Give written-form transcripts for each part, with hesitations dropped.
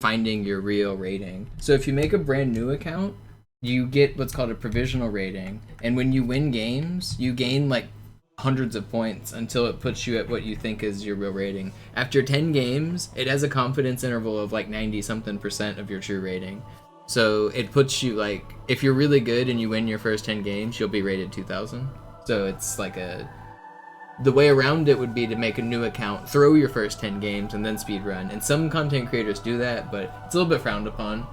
finding your real rating. So if you make a brand new account, you get what's called a provisional rating, and when you win games, you gain like hundreds of points until it puts you at what you think is your real rating. After 10 games, it has a confidence interval of like 90 something% of your true rating. So it puts you like, if you're really good and you win your first 10 games, you'll be rated 2000. So it's like the way around it would be to make a new account, throw your first 10 games, and then speedrun. And some content creators do that, but it's a little bit frowned upon.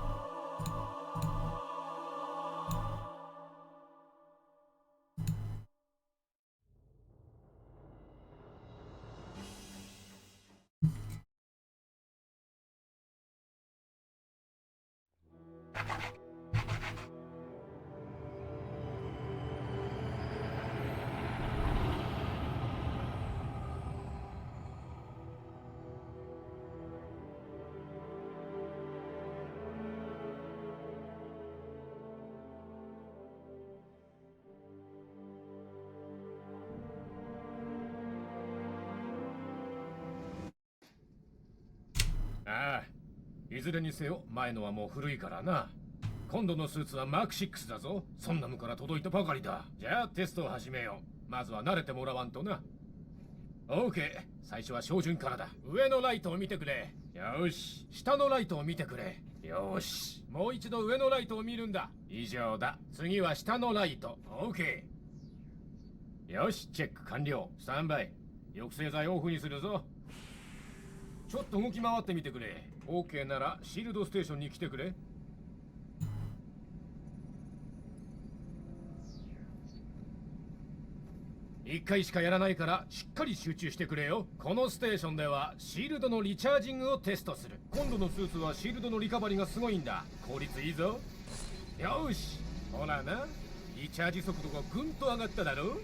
ああ、いずれにせよ前のはもう古いからな。今度のスーツはマーク6だぞ。そんなもんから届いたばかりだ。じゃあテストを始めよう。まずは慣れてもらわんとな。オーケー、最初は照準からだ。上のライトを見てくれ。よし、下のライトを見てくれ。よし、もう一度上のライトを見るんだ。以上だ。次は下のライト。オーケー。よし、チェック完了。スタンバイ。抑制剤オフにするぞ。ちょっと動き回ってみてくれ。OK ならシールドステーションに来てくれ。1回しかやらないからしっかり集中してくれよ。このステーションではシールドのリチャージングをテストする。今度のスーツはシールドのリカバリーがすごいんだ。効率いいぞ。よし、ほらな、リチャージ速度がぐんと上がっただろ。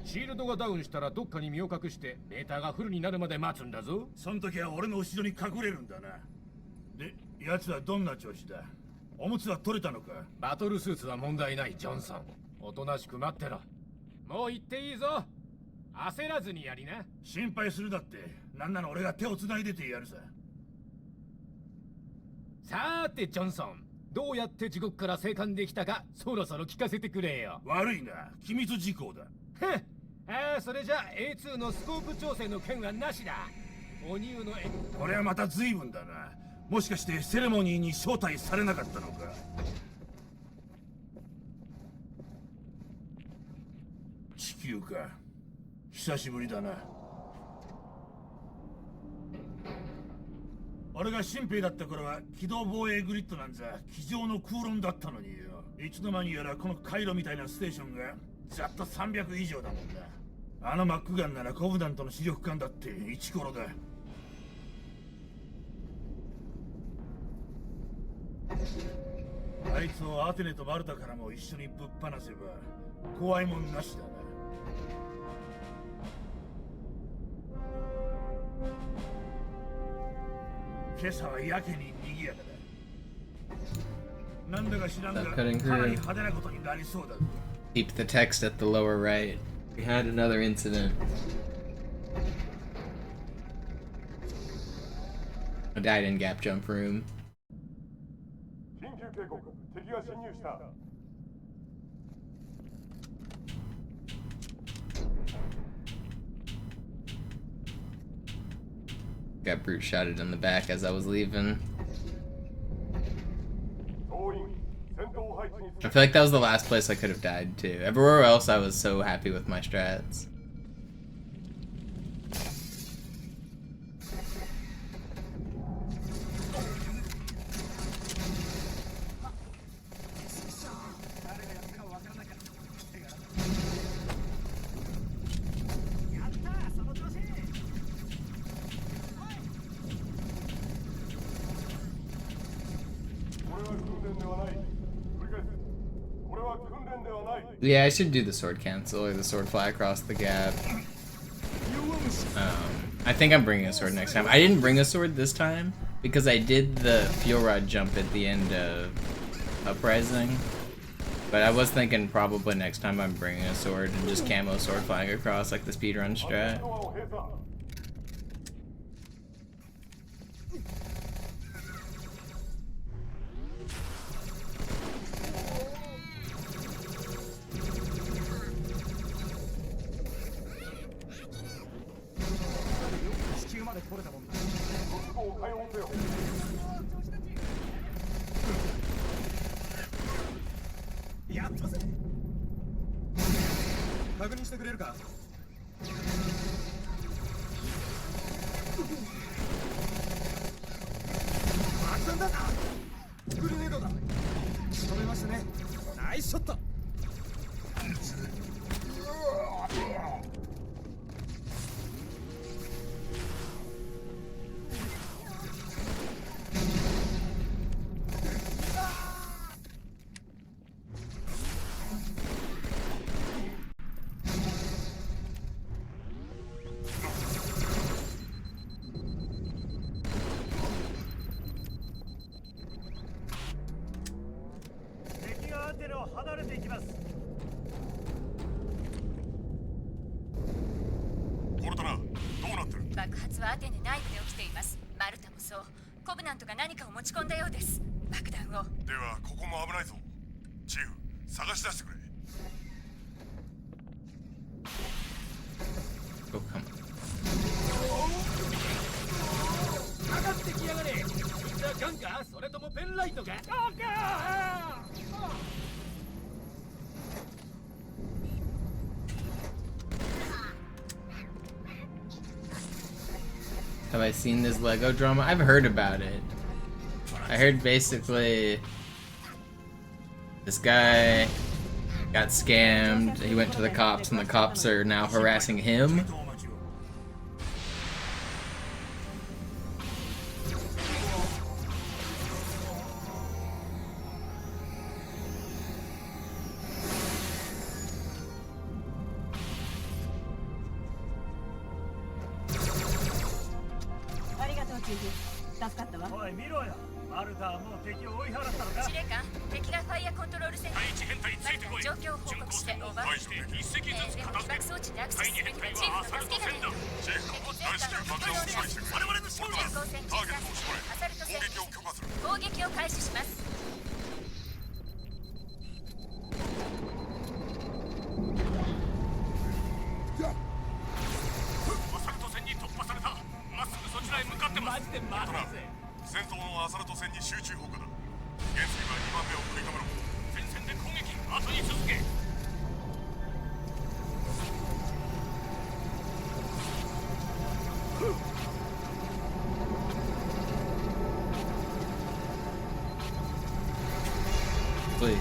シールドがダウンしたらどっかに身を隠してメーターがフルになるまで待つんだぞ。その時は俺の後ろに隠れるんだな。で、奴はどんな調子だ？おむつは取れたのか？バトルスーツは問題ない、ジョンソン。おとなしく待ってろ。もう行っていいぞ。焦らずにやりな。心配するだって。なんなら俺が手を繋いでてやるさ。さーてジョンソン、どうやって地獄から生還できたかそろそろ聞かせてくれよ。悪いな、機密事項だ。ふん、それじゃ A2 のスコープ調整の件はなしだ。お乳のこれはまた随分だな。もしかしてセレモニーに招待されなかったのか？地球か。久しぶりだな。俺が新兵だった頃は機動防衛グリッドなんざ机上の空論だったのによ。いつの間にやらこの回路みたいなステーションがざっと300以上だもんな。あのマックガンならコブダンとの視力感だってイチコロだ。あいつをアテネとマルタからも一緒にぶっ放せば怖いもんなしだな。今朝はやけに賑やかだ。なんだか知らんがかなり派手なことになりそうだぞ。Keep the text at the lower right. We had another incident. I died in gap jump room. Got brute shotted in the back as I was leaving. I feel like that was the last place I could have died too. Everywhere else I was so happy with my strats. Yeah, I should do the sword cancel or the sword fly across the gap. I think I'm bringing a sword next time. I didn't bring a sword this time because I did the fuel rod jump at the end of Uprising. But I was thinking probably next time I'm bringing a sword and just camo sword flying across like the speedrun strat. 取れたもんだ。やったぜ。確認してくれるか。爆弾だ。グレネードだ。仕留めましたね。ナイスショット。離れていきます。コルタナ、どうなってる？爆発はアテネ内部で起きています。マルタもそう。コブナントが何かを持ち込んだようです。爆弾を。ではここも危ないぞ。チーフ、探し出してくれ。かかってきやがれ。じゃあガンか、それともペンライトか。Have I seen this Lego drama? I've heard about it. I heard basically this guy got scammed. He went to the cops, and the cops are now harassing him. Please.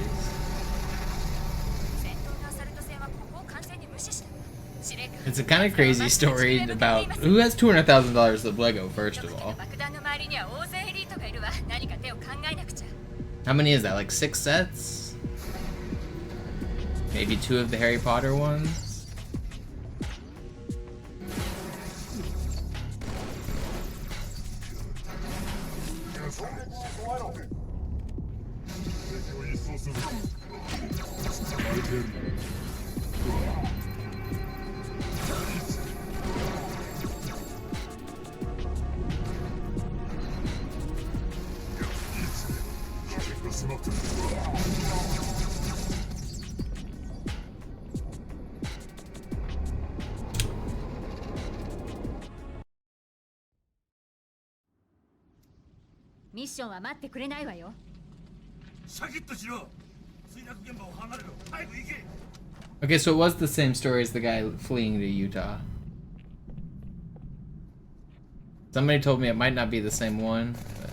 It's a kind of crazy story about who has $200,000 of Lego, first of all. How many is that? Like 6 sets? Maybe 2 of the Harry Potter ones? Okay, so it was the same story as the guy fleeing to Utah. Somebody told me it might not be the same one, but...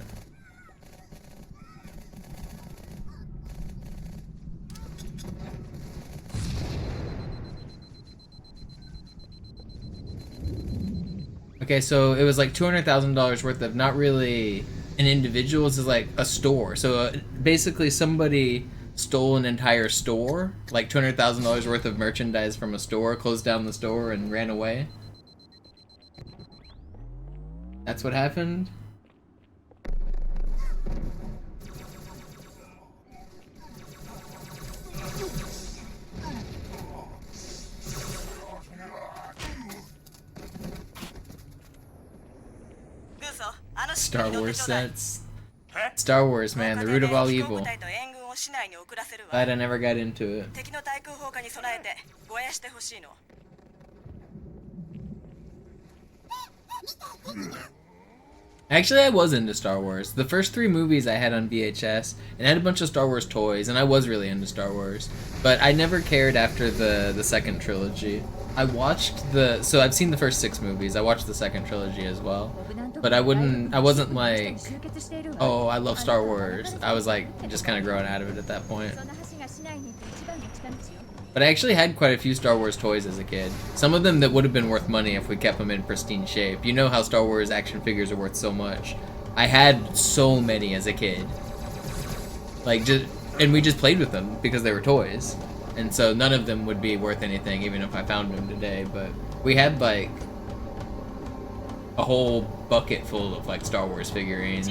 Okay, so it was like $200,000 worth of not really an individual, this is like a store. So basically somebody stole an entire store, like $200,000 worth of merchandise from a store, closed down the store and ran away. That's what happened? Star Wars sets. Star Wars, man, the root of all evil. Glad I never got into it. Actually, I was into Star Wars. The first 3 movies I had on VHS, and I had a bunch of Star Wars toys, and I was really into Star Wars. But I never cared after the second trilogy. I watched so I've seen the first 6 movies. I watched the second trilogy as well. But I wasn't like, oh, I love Star Wars. I was like, just kind of growing out of it at that point. But I actually had quite a few Star Wars toys as a kid. Some of them that would have been worth money if we kept them in pristine shape. You know how Star Wars action figures are worth so much. I had so many as a kid. And we just played with them because they were toys. And so none of them would be worth anything even if I found them today. But we had like a whole bucket full of like Star Wars figurines.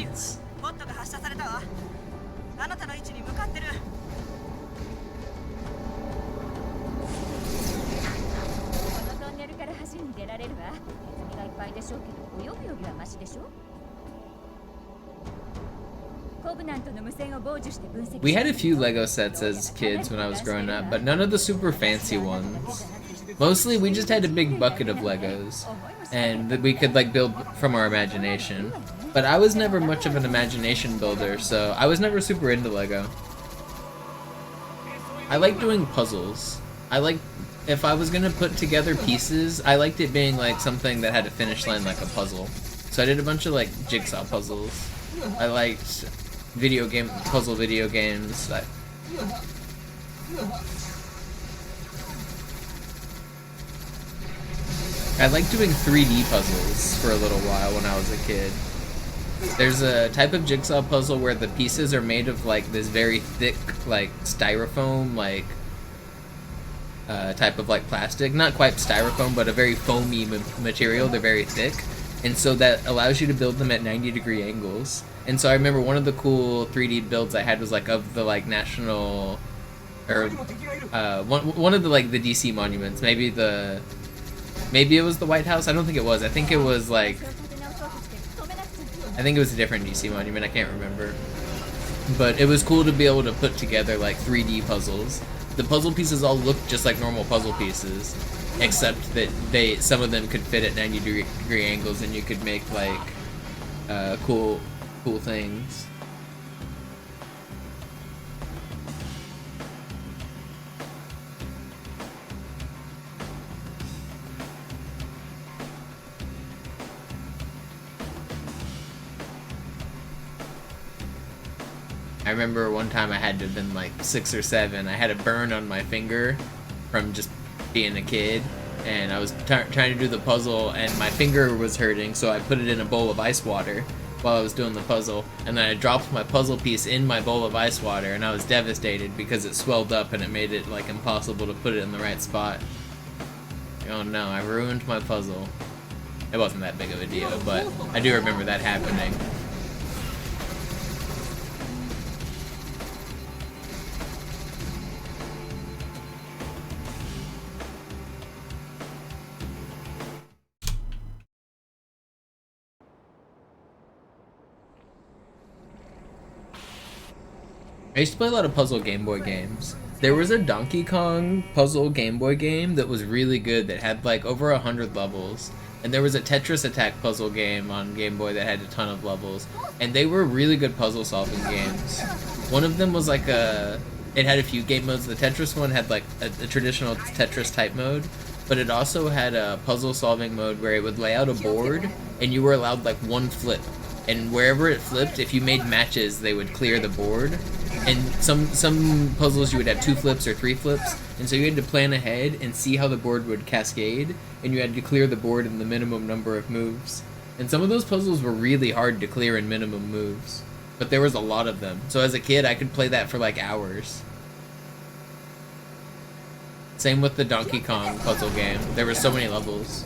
We had a few Lego sets as kids when I was growing up, but none of the super fancy ones. Mostly we just had a big bucket of Legos, and that we could like build from our imagination. But I was never much of an imagination builder, so I was never super into Lego. I like doing puzzles. If I was gonna put together pieces, I liked it being like something that had a finish line like a puzzle. So I did a bunch of like jigsaw puzzles. I liked puzzle video games. I liked doing 3D puzzles for a little while when I was a kid. There's a type of jigsaw puzzle where the pieces are made of like this very thick like styrofoam type of like plastic, not quite styrofoam, but a very foamy material. They're very thick, and so that allows you to build them at 90-degree angles. And so I remember one of the cool 3D builds I had was like of the like national, or one of the like the DC monuments. Maybe it was the White House. I don't think it was. I think it was a different DC monument. I can't remember. But it was cool to be able to put together like 3D puzzles. The puzzle pieces all looked just like normal puzzle pieces, except that some of them could fit at 90-degree angles, and you could make like cool things. I remember one time I had to have been like 6 or 7. I had a burn on my finger from just being a kid, and I was trying to do the puzzle, and my finger was hurting, so I put it in a bowl of ice water while I was doing the puzzle, and then I dropped my puzzle piece in my bowl of ice water, and I was devastated because it swelled up and it made it like impossible to put it in the right spot. Oh no, I ruined my puzzle. It wasn't that big of a deal, but I do remember that happening. I used to play a lot of puzzle Game Boy games. There was a Donkey Kong puzzle Game Boy game that was really good that had like over 100 levels. And there was a Tetris Attack puzzle game on Game Boy that had a ton of levels. And they were really good puzzle solving games. One of them was like it had a few game modes. The Tetris one had like a traditional Tetris type mode, but it also had a puzzle solving mode where it would lay out a board and you were allowed like one flip. And wherever it flipped, if you made matches, they would clear the board. And some puzzles you would have 2 flips or 3 flips, and so you had to plan ahead and see how the board would cascade, and you had to clear the board in the minimum number of moves. And some of those puzzles were really hard to clear in minimum moves, but there was a lot of them. So as a kid, I could play that for like hours. Same with the Donkey Kong puzzle game. There were so many levels.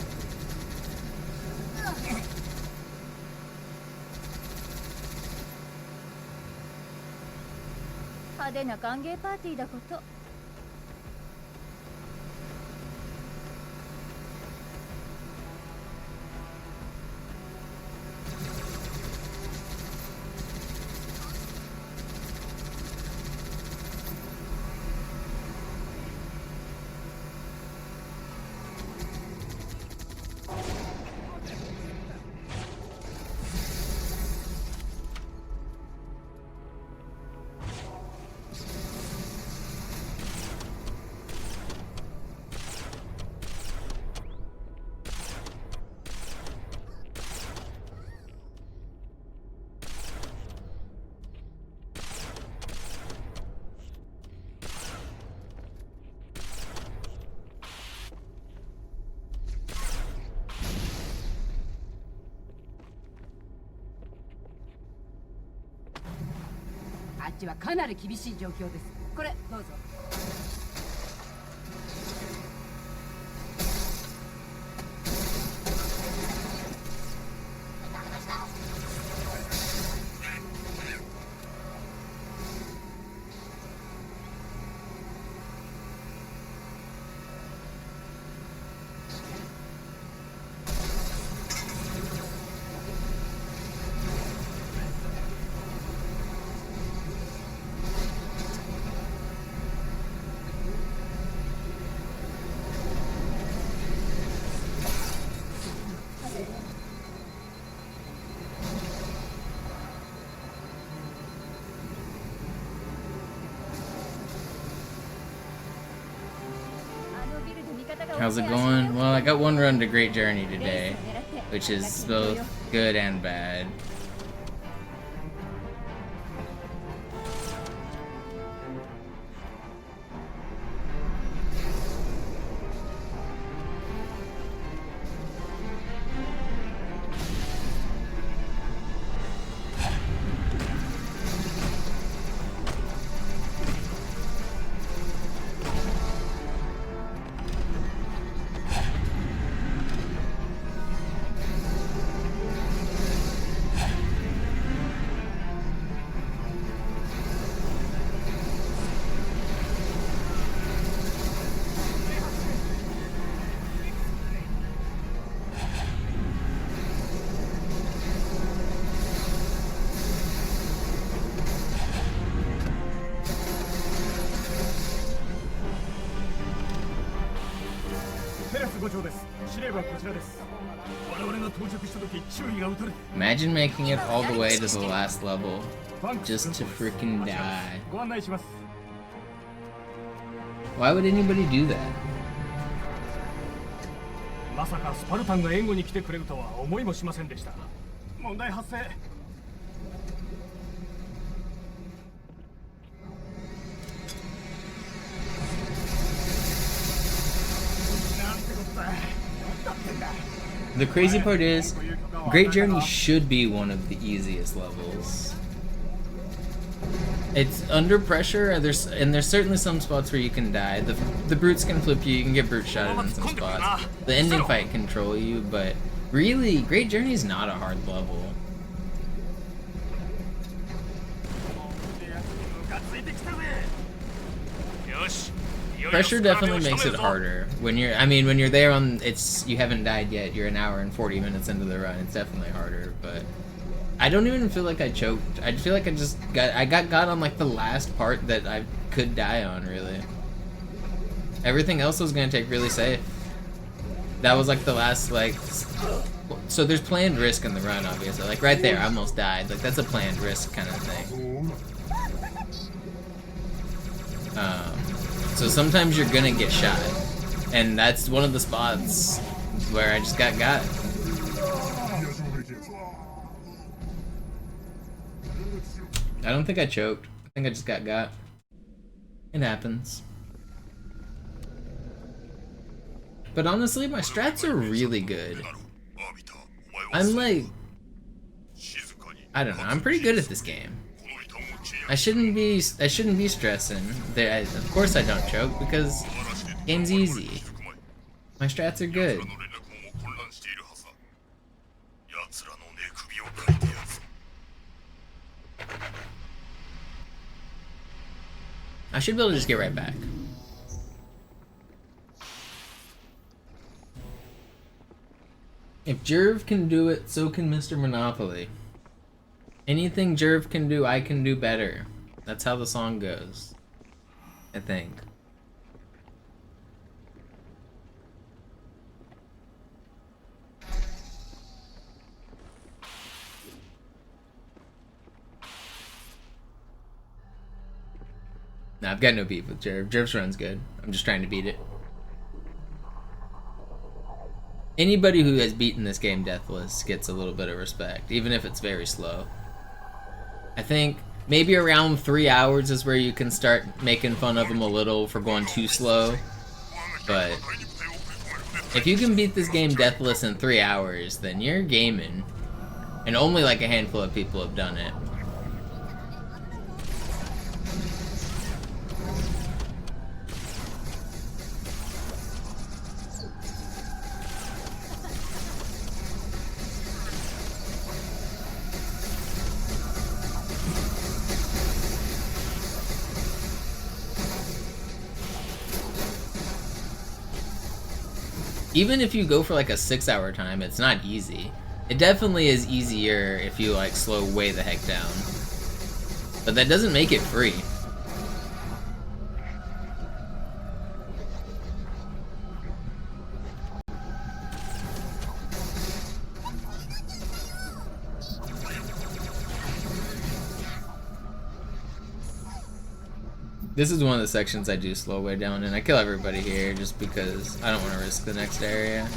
ちはかなり厳しい状況です。これどうぞ。How's it going? Well, I got one run to Great Journey today, which is both good and bad. Imagine making it all the way to the last level just to freaking die. Why would anybody do that? まさかスパルタンが援護に来てくれるとは思いもしませんでした。問題発生。なんてことだ。だってんだ。The crazy part is, Great Journey should be one of the easiest levels. It's under pressure, and there's certainly some spots where you can die. The brutes can flip you, you can get brute shotted in some spots. The ending fight can control you, but really, Great Journey is not a hard level. Pressure definitely makes it harder when you're. I mean, when you're there on, you haven't died yet. You're an hour and 40 minutes into the run. It's definitely harder, but I don't even feel like I choked. I feel like I got on like the last part that I could die on. Really, everything else was gonna take really safe. That was like the last like. So there's planned risk in the run, obviously. Like right there, I almost died. Like that's a planned risk kind of thing. So sometimes you're gonna get shot, and that's one of the spots where I just got. I don't think I choked. I think I just got. It happens. But honestly, my strats are really good. I'm like, I don't know. I'm pretty good at this game. I shouldn't be stressing. Of course I don't choke because game's easy. My strats are good. I should be able to just get right back. If Jerv can do it, so can Mr. Monopoly. Anything Jerv can do, I can do better. That's how the song goes, I think. Nah, I've got no beef with Jerv. Jerv's run's good. I'm just trying to beat it. Anybody who has beaten this game Deathless gets a little bit of respect, even if it's very slow. I think maybe around 3 hours is where you can start making fun of them a little for going too slow. But if you can beat this game Deathless in 3 hours, then you're gaming. And only like a handful of people have done it. even if you go for like a 6-hour time, it's not easy. It definitely is easier if you like slow way the heck down. But that doesn't make it free. This is one of the sections I do slow way down, and I kill everybody here just because I don't want to risk the next area.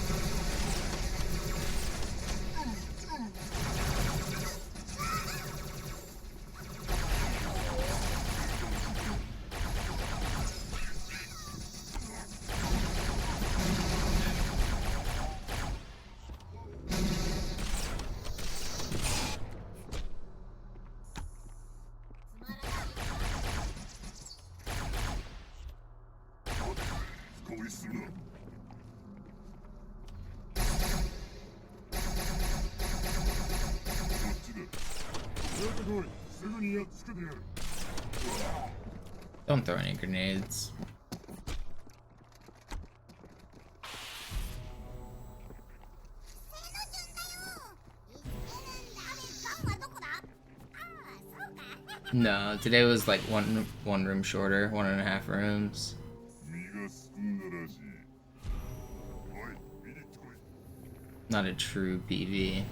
Don't throw any grenades. No, today was like one room shorter, 1.5 rooms. Not a true PV.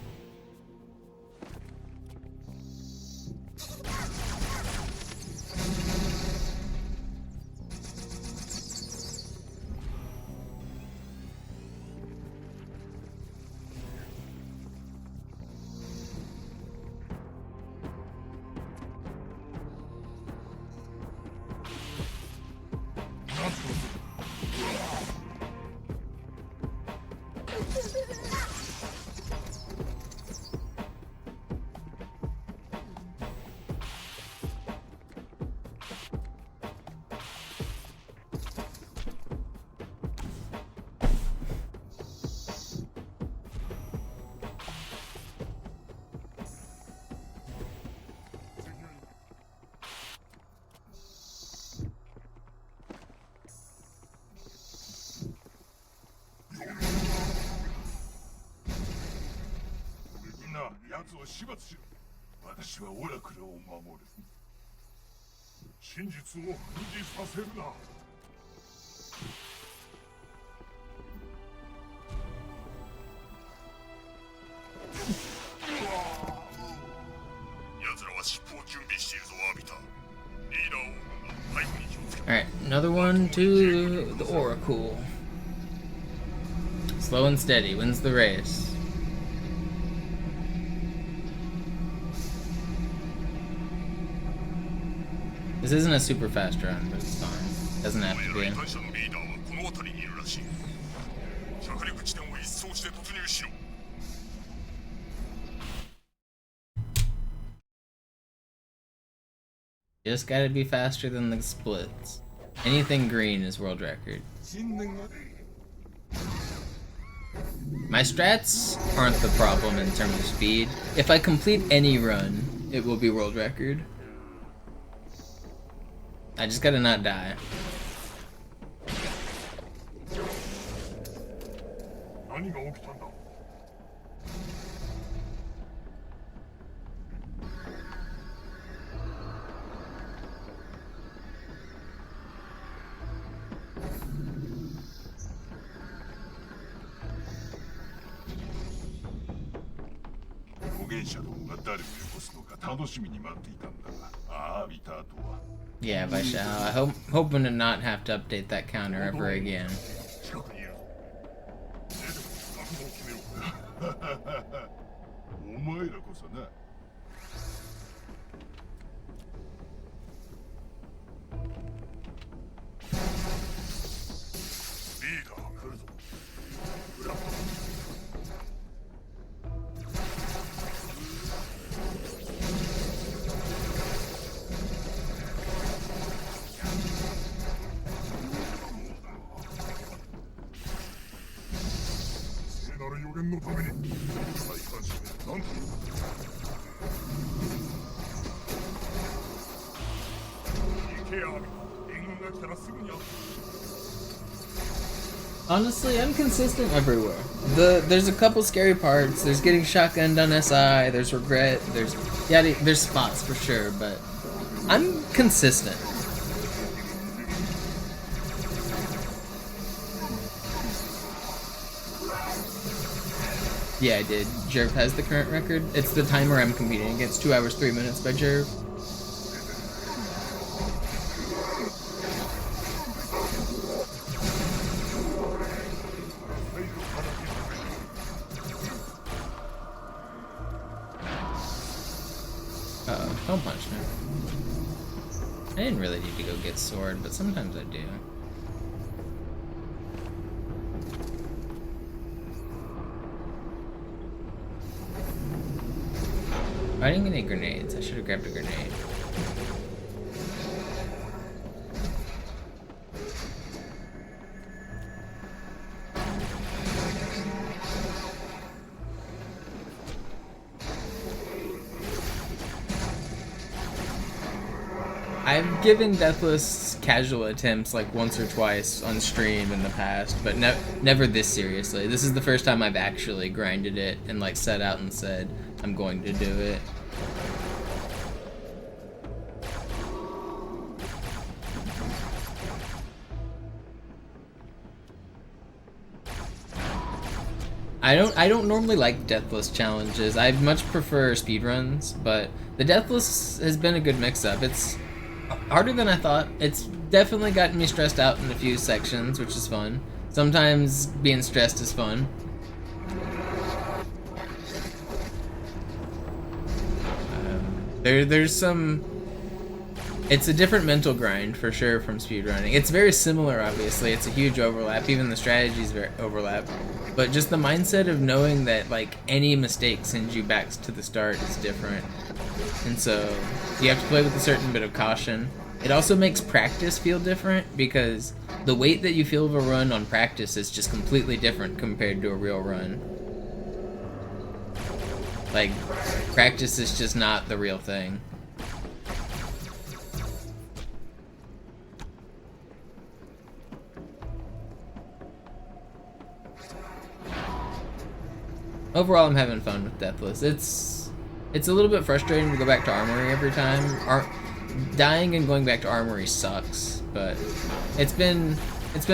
Alright, another one to the Oracle. Slow and steady wins the race. This isn't a super fast run, but it's fine. Doesn't have to be. Just gotta be faster than the splits. Anything green is world record. My strats aren't the problem in terms of speed. If I complete any run, it will be world record. I just gotta not die. Yeah, I shall. I hoping to not have to update that counter ever again. Honestly, I'm consistent everywhere. There's a couple scary parts. There's getting shotgunned on SI. There's regret. There's spots for sure, but I'm consistent. Yeah, I did. Jerv has the current record. It's the timer I'm competing against. 2 hours 3 minutes by Jerv. Uh-oh, don't punch me. I didn't really need to go get sword, but sometimes I do. I didn't get any grenades. I should have grabbed a grenade. I've given Deathless casual attempts like once or twice on stream in the past, but never this seriously. This is the first time I've actually grinded it and like set out and said I'm going to do it. I don't normally like Deathless challenges. I much prefer speedruns, but the Deathless has been a good mix-up. It's harder than I thought. It's definitely gotten me stressed out in a few sections, which is fun. Sometimes being stressed is fun. There's some... It's a different mental grind, for sure, from speedrunning. It's very similar, obviously. It's a huge overlap. Even the strategies overlap. But just the mindset of knowing that, like, any mistake sends you back to the start is different. And so, you have to play with a certain bit of caution. It also makes practice feel different, because the weight that you feel of a run on practice is just completely different compared to a real run. Like, practice is just not the real thing. Overall, I'm having fun with Deathless. It's a little bit frustrating to go back to Armory every time. Dying and going back to Armory sucks, but it's been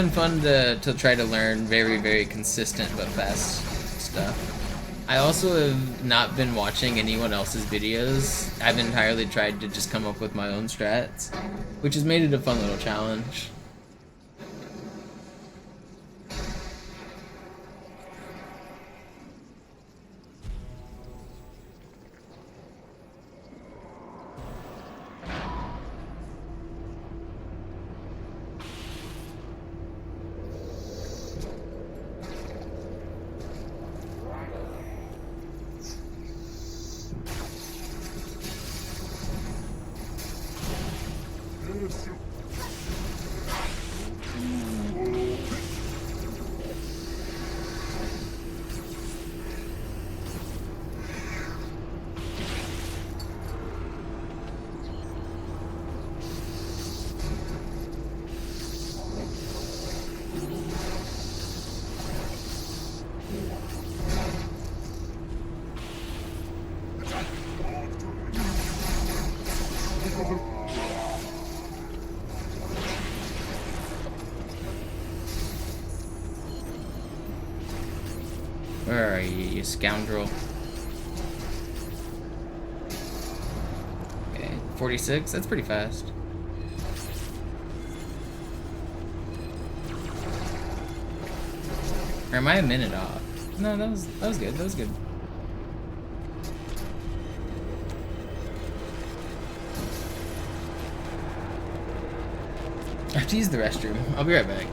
fun to try to learn very, very consistent but fast stuff. I also have not been watching anyone else's videos. I've entirely tried to just come up with my own strats, which has made it a fun little challenge. Where are you, you scoundrel? Okay, 46? That's pretty fast. Or am I a minute off? No, that was good. That was good. I have to use the restroom. I'll be right back.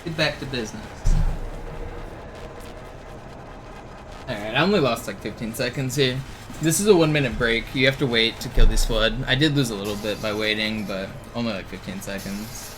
Get back to business. Alright, I only lost like 15 seconds here. This is a 1-minute break. You have to wait to kill this flood. I did lose a little bit by waiting, but only like 15 seconds.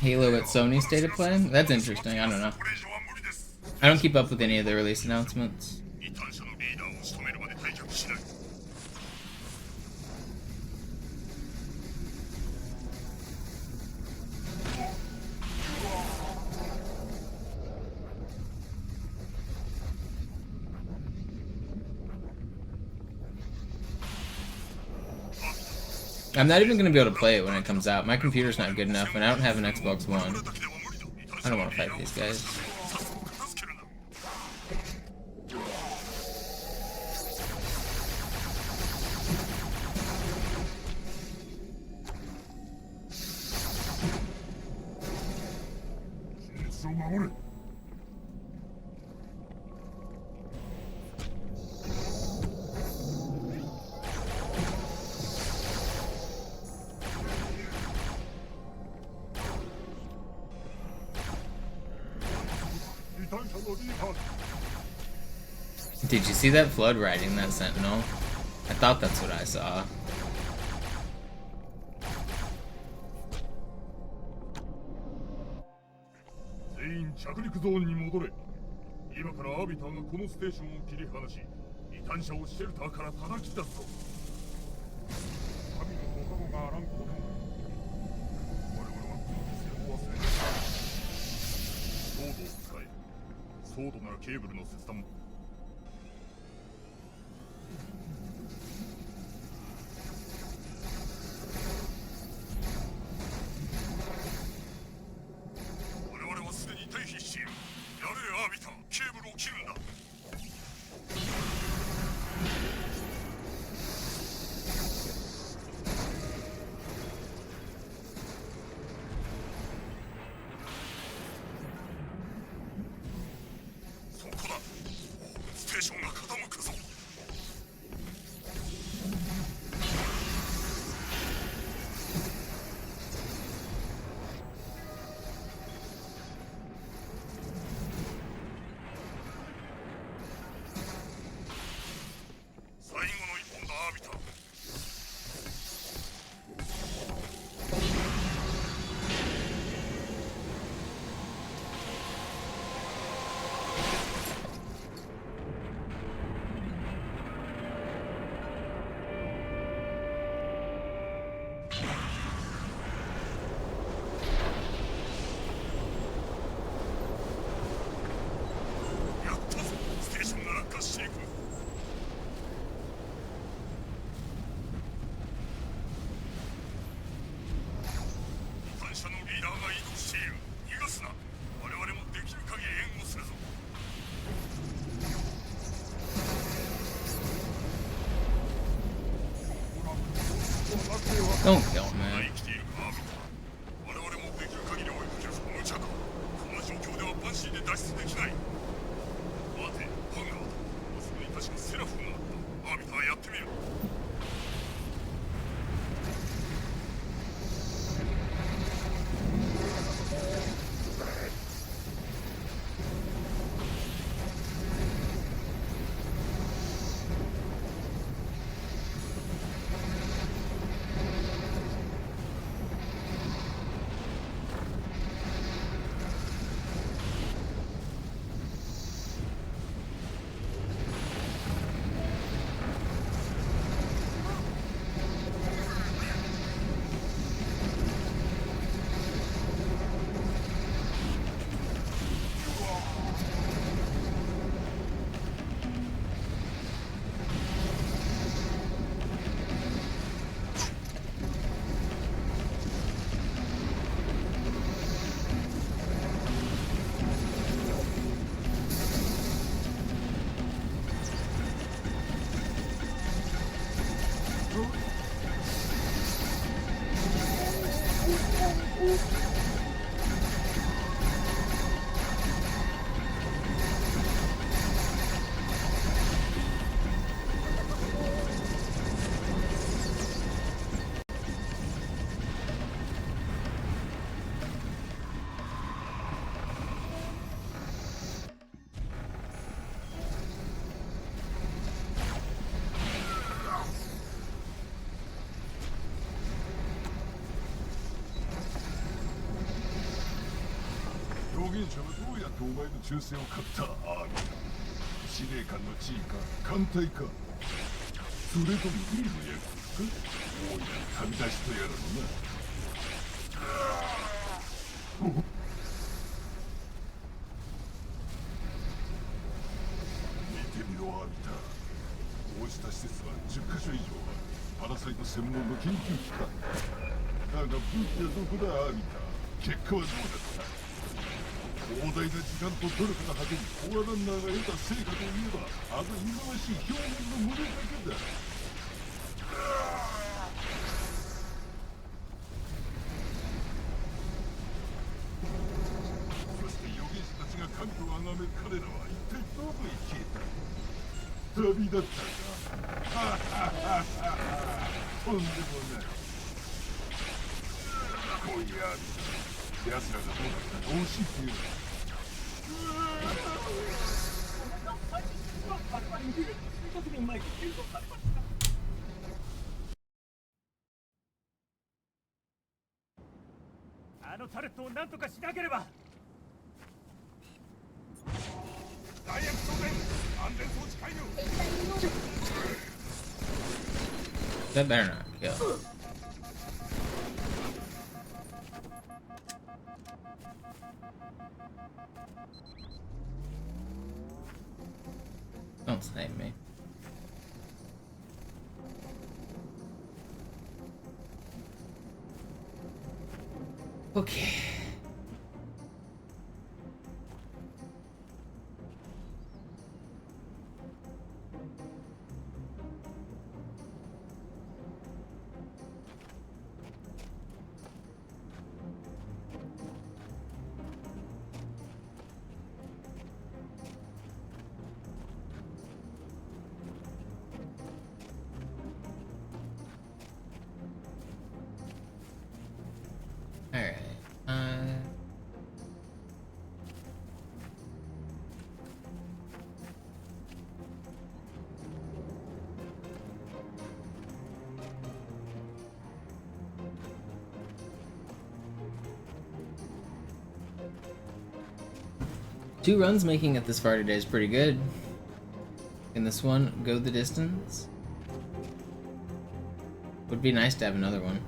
Halo at Sony State of Play? That's interesting, I don't know. これ以上は無理です I don't keep up with any of the release announcements. 異端者のリーダーを仕留めるまで退却しない I'm not even gonna be able to play it when it comes out. My computer's not good enough, and I don't have an Xbox One. これだけでは無理だ異端 I 者 don't の want リ to ー fight ダーを these guys. さっさと片付けるな 秘密を守れ 異端者のリーダー Did you see that flood riding that sentinel? I thought that's what I saw. 全員着陸ゾーンに戻れ今からアービターがこのステーションを切り離し異端者をシェルターから叩き出すぞ神のご加護があらんことでも我々はこの犠牲を忘れないソードを使えソードならケーブルの切断も我々はすでに退避しているやれアービターケーブルを切るんだ そこだステーションが傾くぞ 最後の一本だアービター やったぞステーションが落下していく 異端者のリーダーが移動している逃がすな我々もできる限り援護するぞ Don't kill 生 man. きているかアービター我々もできる限り追いかけるぞ無茶かこんな状況ではバンシーで脱出できない待てハンガーあそこに確かセラフがあったアービターやってみる こ言者はどうやってお前の忠誠を買ったアーミーだ。司令官の地位か艦隊か、それとも軍の役職か。大いなる旅立ちとやらのな。見てみろアーミタ。こうした施設は10カ所以上あるパラサイト専門の研究機関だ。だが武器はどこだアーミタ。結果はどうだった。膨大な時間と努力の果てにコアランナーが得た成果といえば、あの忌まわしい表現の群れだけだ。そして預言者たちが神と崇める彼らは一体どこへ消えた。旅立ったか。とんでもない。今夜奴らがどうなったか教えてよ。あのタレットを何とかしなければ。大役当然安全装置解除。 That better not kill. Don't snipe me. Okay. Alright. Two runs making it this far today is pretty good. Can this one go the distance? Would be nice to have another one.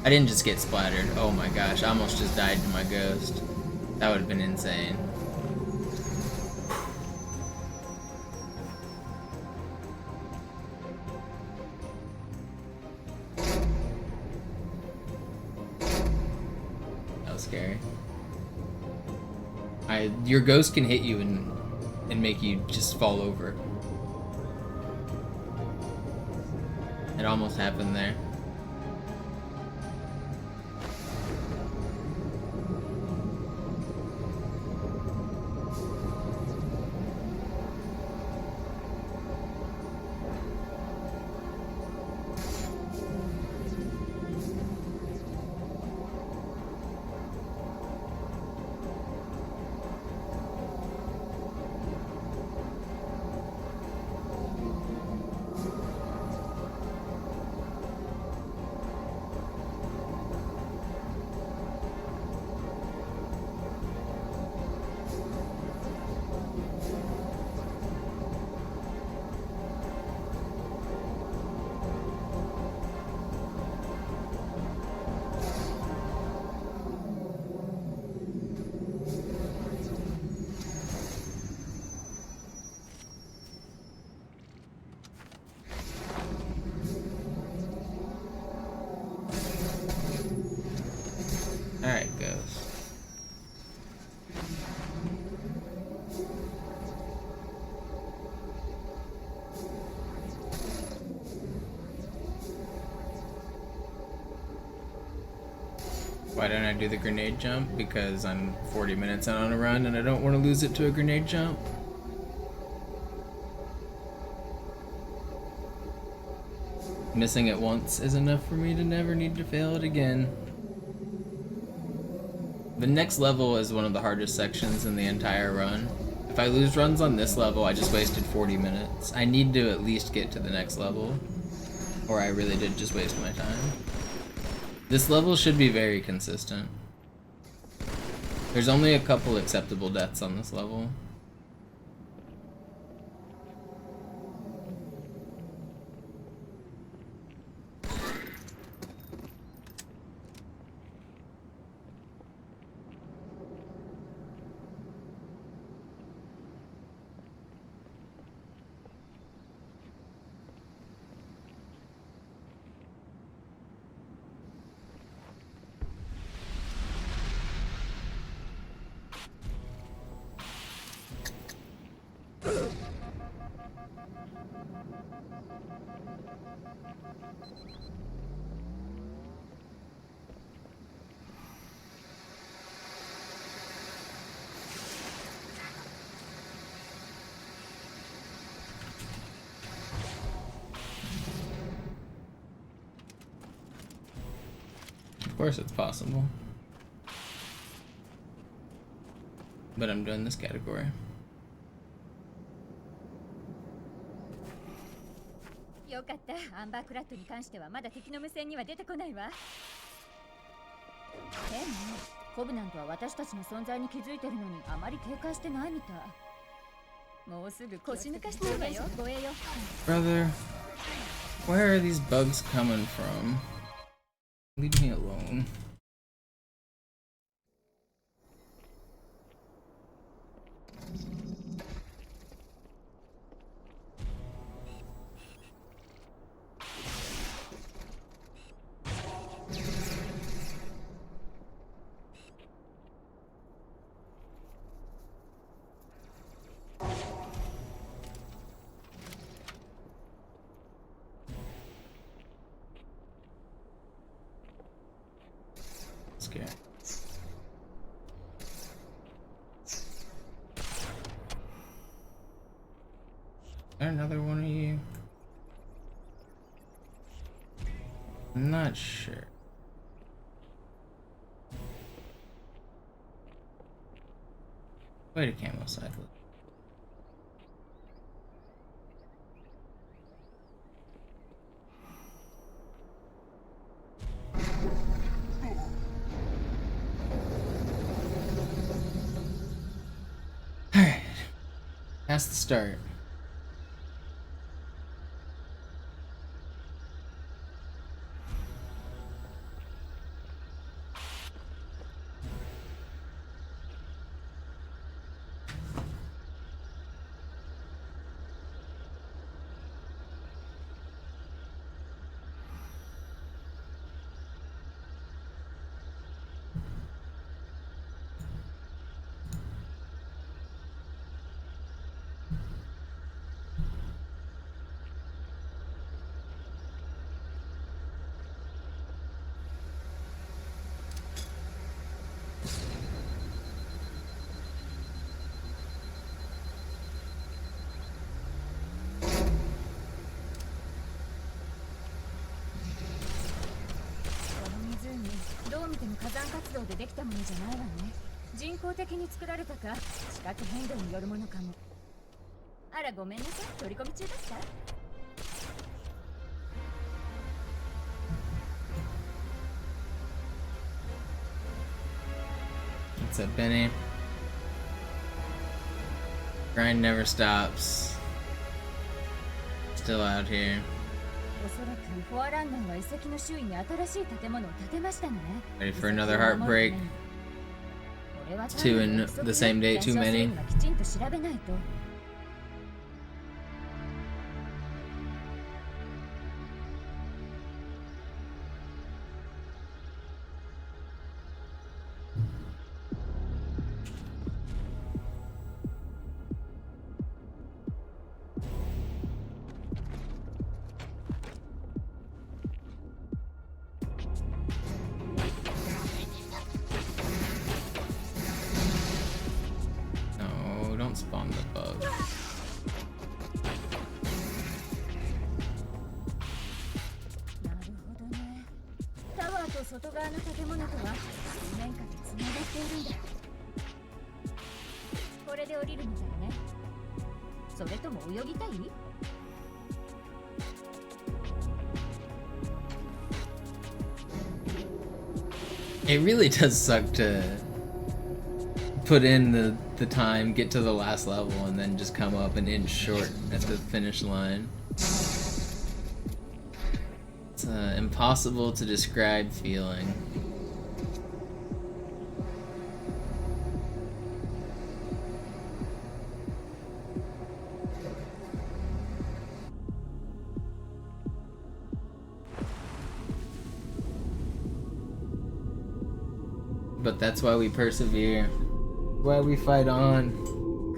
I didn't just get splattered. Oh my gosh, I almost just died to my ghost. That would have been insane. That was scary. Your ghost can hit you and make you just fall over. It almost happened there. Alright, goes. Why don't I do the grenade jump? Because I'm 40 minutes out on a run and I don't want to lose it to a grenade jump. Missing it once is enough for me to never need to fail it again. The next level is one of the hardest sections in the entire run. If I lose runs on this level, I just wasted 40 minutes. I need to at least get to the next level, or I really did just waste my time. This level should be very consistent. There's only a couple acceptable deaths on this level. Of course it's possible. But I'm doing this category. よかった。アンバークラッドに関してはまだ敵の無線には出てこないわ。でも、コブナントは私たちの存在に気づいてるのにあまり警戒してないみたい。もうすぐ腰抜かしちゃうわよ。護衛よ。Brother, where are these bugs coming from? Leave me alone. Scared. Is there another one of you? I'm not sure. Wait a camo cyclist. Alright. That's the start. This どう見ても火山活動でできたものじゃないわね。人工的に作られたか、地殻変動によるものかも。あら、ごめんなさい。取り込み中だった。What's up, Benny? Grind never stops. Still out here. おそらくフォアランナーは遺跡の周囲に新しい建物を建てましたね。 Ready for another heartbreak? 2 in the same day, too many. きちんと調べないと。No, don't spawn the bug. なるほどね。タワーと外側の建物とは数変化とつながっているんだ。これで降りるのだよね。それとも泳ぎたい？ It really does suck to put in the time, get to the last level, and then just come up an inch short at the finish line. It's an impossible to describe feeling. But that's why we persevere. Why we fight on.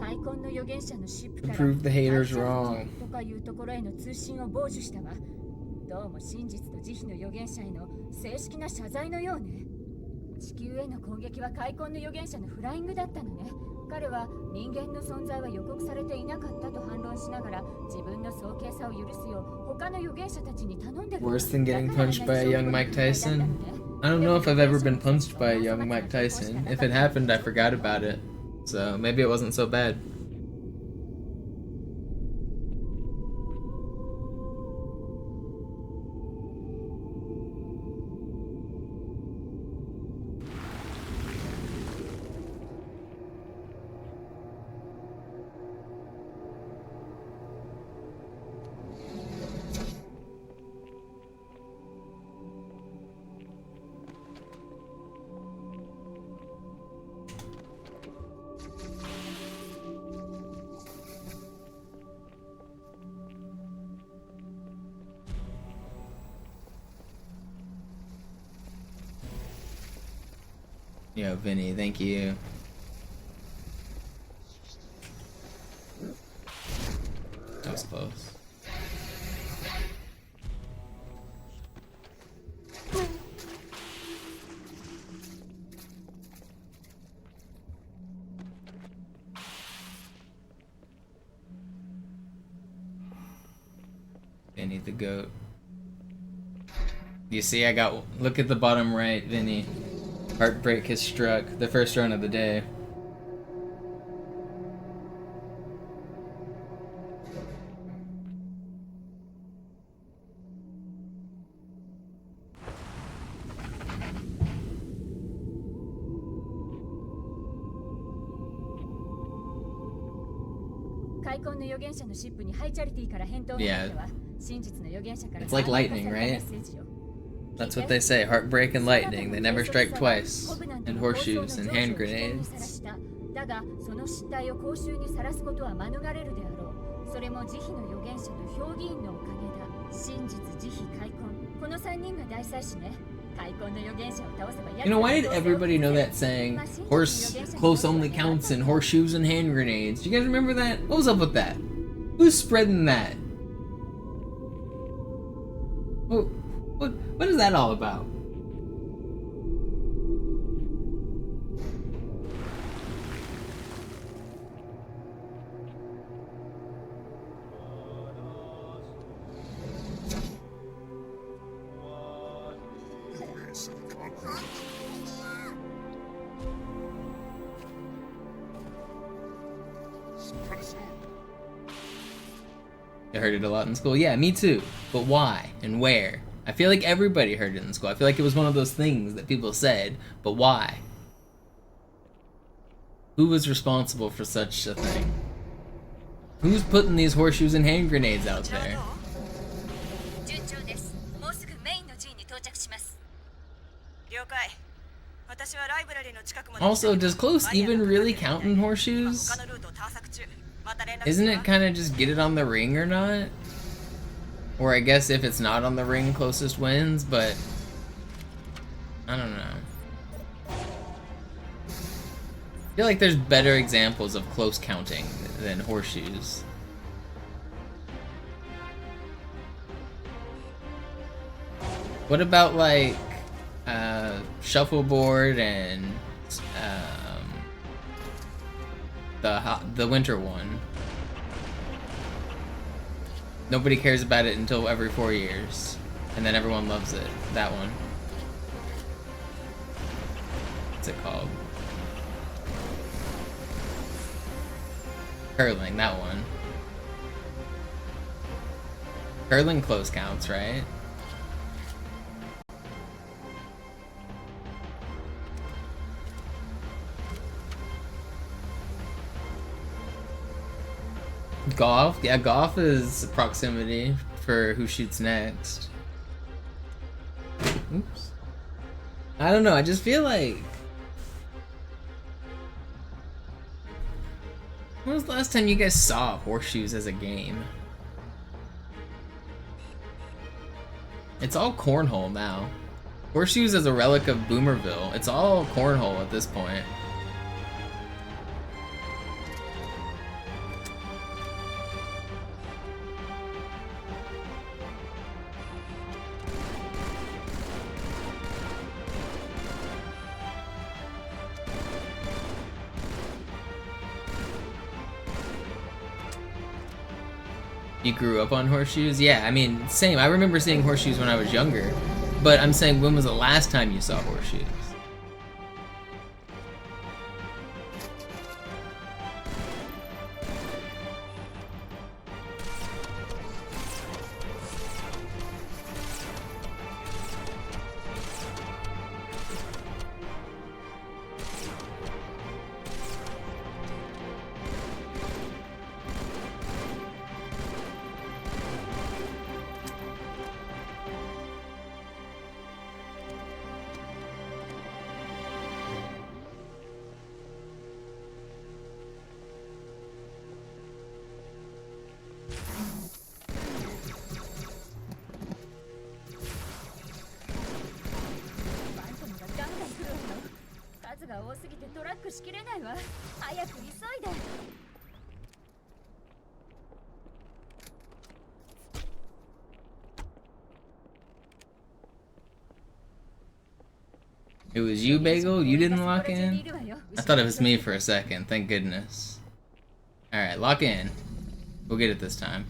開墾の預言者のシップ To から prove the haters wrong. とかいうところへの通信を傍受したわ。どうも真実と慈悲の預言者への正式な謝罪のようね。地球への攻撃は開墾の預言者のフライングだったのね。彼は人間の存在は予告されていなかったと反論しながら自分の早計さを許すよう他の預言者たちに頼んでる。 Worse than getting punched by a young Mike Tyson? I don't know if I've ever been punched by a young Mike Tyson. If it happened, I forgot about it. So maybe it wasn't so bad. Yo, Vinny, thank you. That was close. Vinny the goat. You see, I got. Look at the bottom right, Vinny. Heartbreak has struck. The first run of the day. Yeah. It's like lightning, right? That's what they say, heartbreak and lightning, they never strike twice. And horseshoes and hand grenades. だがその失態を公衆にさらすことは免れるであろう。それも慈悲の預言者と評議員のおかげだ。真実、慈悲、開墾。この3人が大祭司ね。開墾の預言者を倒せば。 You know, why did everybody know that saying? Horse close only counts in horseshoes and hand grenades. Do you guys remember that? What was up with that? Who's spreading that? What is that all about? I heard it a lot in school. Yeah, me too. But why and where? I feel like everybody heard it in school. I feel like it was one of those things that people said, but why? Who was responsible for such a thing? Who's putting these horseshoes and hand grenades out there? Also, does close even really count in horseshoes? Isn't it kind of just get it on the ring or not? Or I guess if it's not on the ring, closest wins, but I don't know. I feel like there's better examples of close counting than horseshoes. What about like shuffleboard and the winter one? Nobody cares about it until every 4 years, and then everyone loves it. That one. what's it called? Curling, that one. Curling close counts, right? Golf? Yeah, golf is proximity for who shoots next. Oops. I don't know, I just feel like... When was the last time you guys saw horseshoes as a game? It's all cornhole now. Horseshoes as a relic of Boomerville. It's all cornhole at this point. You grew up on horseshoes? Yeah, I mean, same. I remember seeing horseshoes when I was younger. But I'm saying, when was the last time you saw horseshoes? It was you, Bagel? You didn't lock in? I thought it was me for a second, thank goodness. Alright, lock in. We'll get it this time.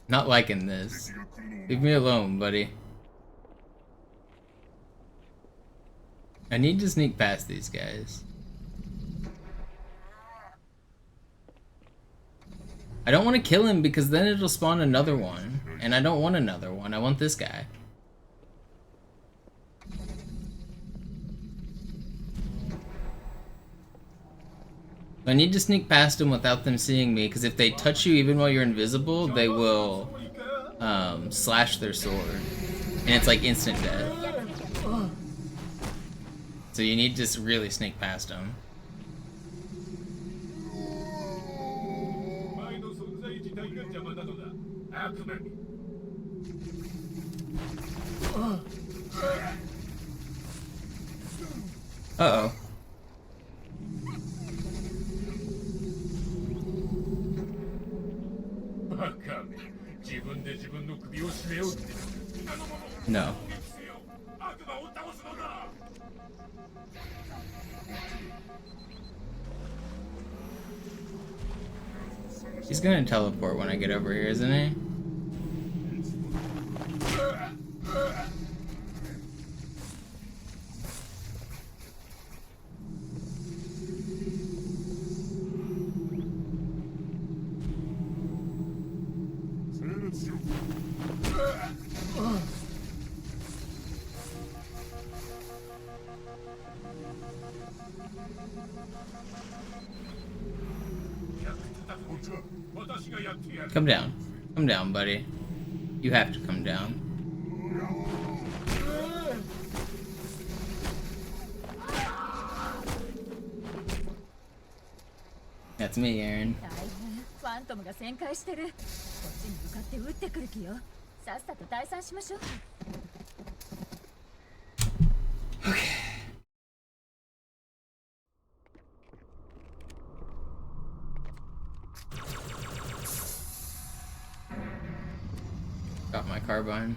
Not liking this. Leave me alone, buddy. I need to sneak past these guys. I don't want to kill him because then it'll spawn another one. And I don't want another one. I want this guy. I need to sneak past them without them seeing me, because if they touch you even while you're invisible, they will slash their sword. And it's like instant death. So you need to really sneak past them. Uh-oh. No. He's gonna teleport when I get over here, isn't he? Come down. Come down, buddy. You have to come down. That's me, Aaron. Okay. Got my carbine.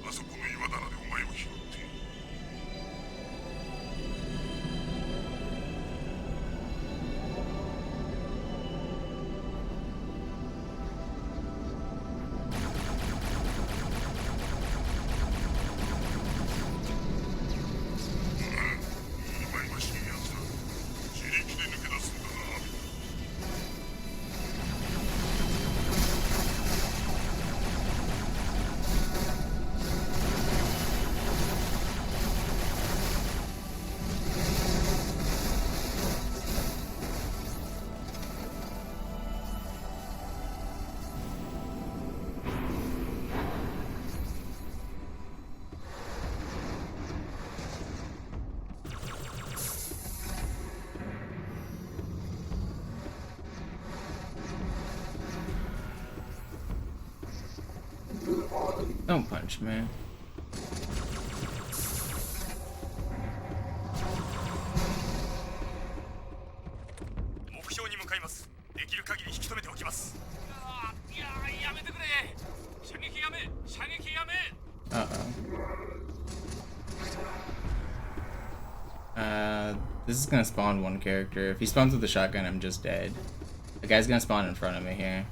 あそこの岩棚でお前を拾って。Don't punch me. 目標に向かいます。できる限り引き止めておきます。いややめてくれ。射撃やめ。射撃やめ。This is gonna spawn one character. If he spawns with the shotgun, I'm just dead. The guy's gonna spawn in front of me here.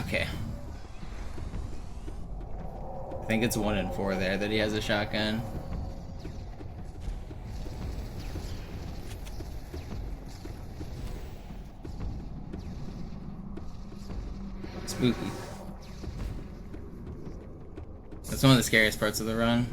Okay. I think it's 1 in 4 there that he has a shotgun. Spooky. That's one of the scariest parts of the run.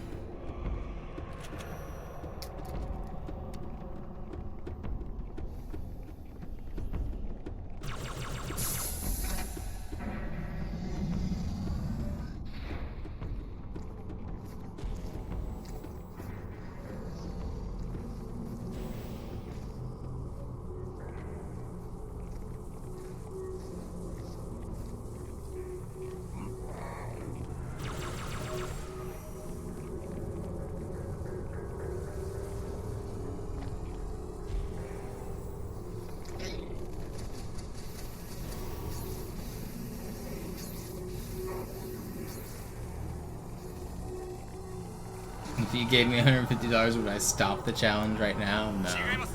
If you gave me $150, would I stop the challenge right now? No.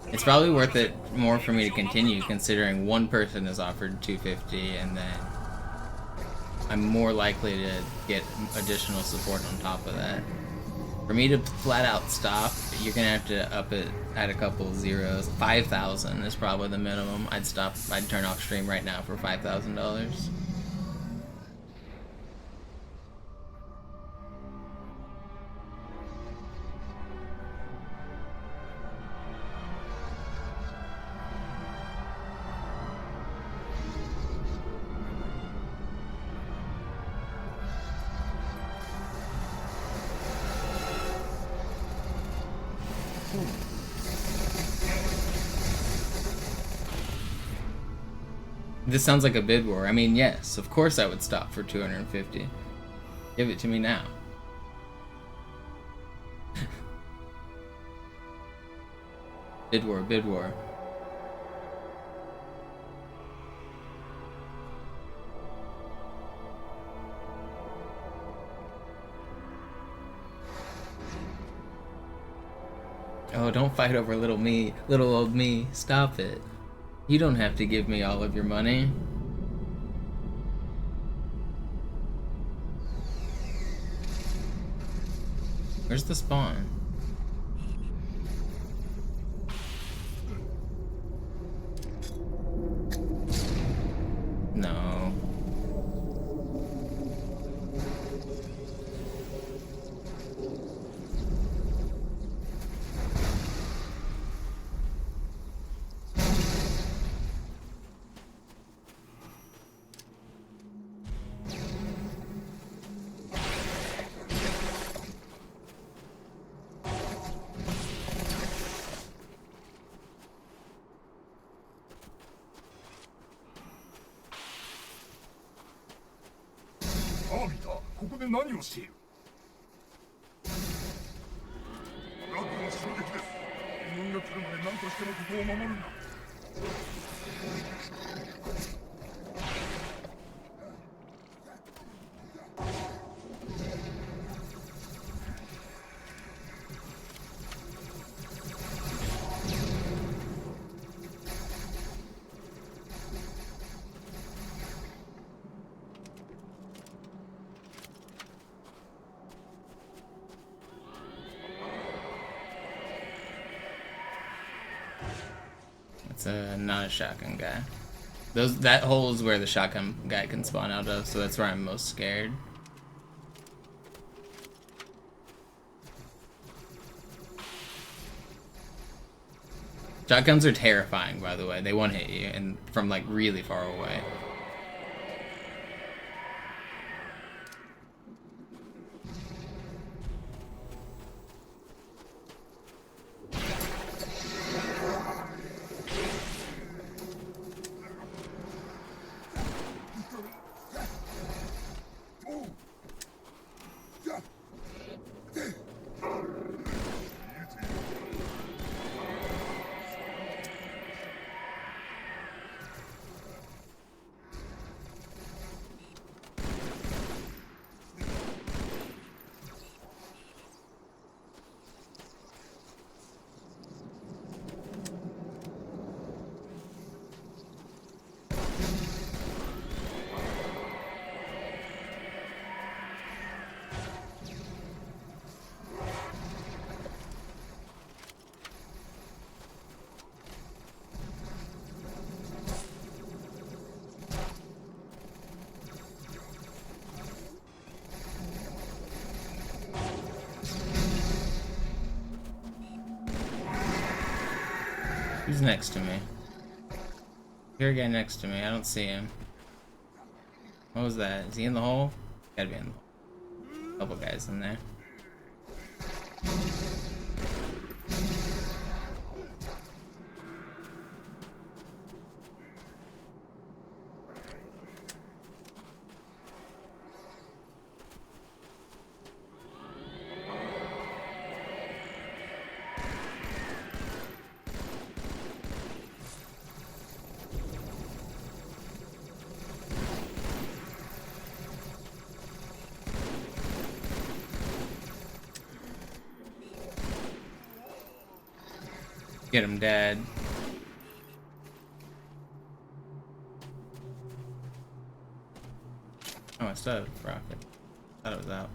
It's probably worth it more for me to continue, considering one person has offered $250, and then I'm more likely to get additional support on top of that. For me to flat out stop, you're gonna have to up it at a couple of zeros. 5,000 is probably the minimum. I'd turn off stream right now for $5,000. This sounds like a bid war. I mean, yes, of course I would stop for 250. Give it to me now. Bid war, bid war. Oh, don't fight over little old me. Stop it. You don't have to give me all of your money. Where's the spawn? No. してもここを守るんだ。It's not a shotgun guy. That hole is where the shotgun guy can spawn out of, so that's where I'm most scared. Shotguns are terrifying, by the way. They one hit you and from like really far away. Who's next to me? Here guy next to me. I don't see him. What was that? Is he in the hole? Gotta be in the hole. Couple guys in there. Get him, Dad. Oh, I still have a rocket. Thought it was out.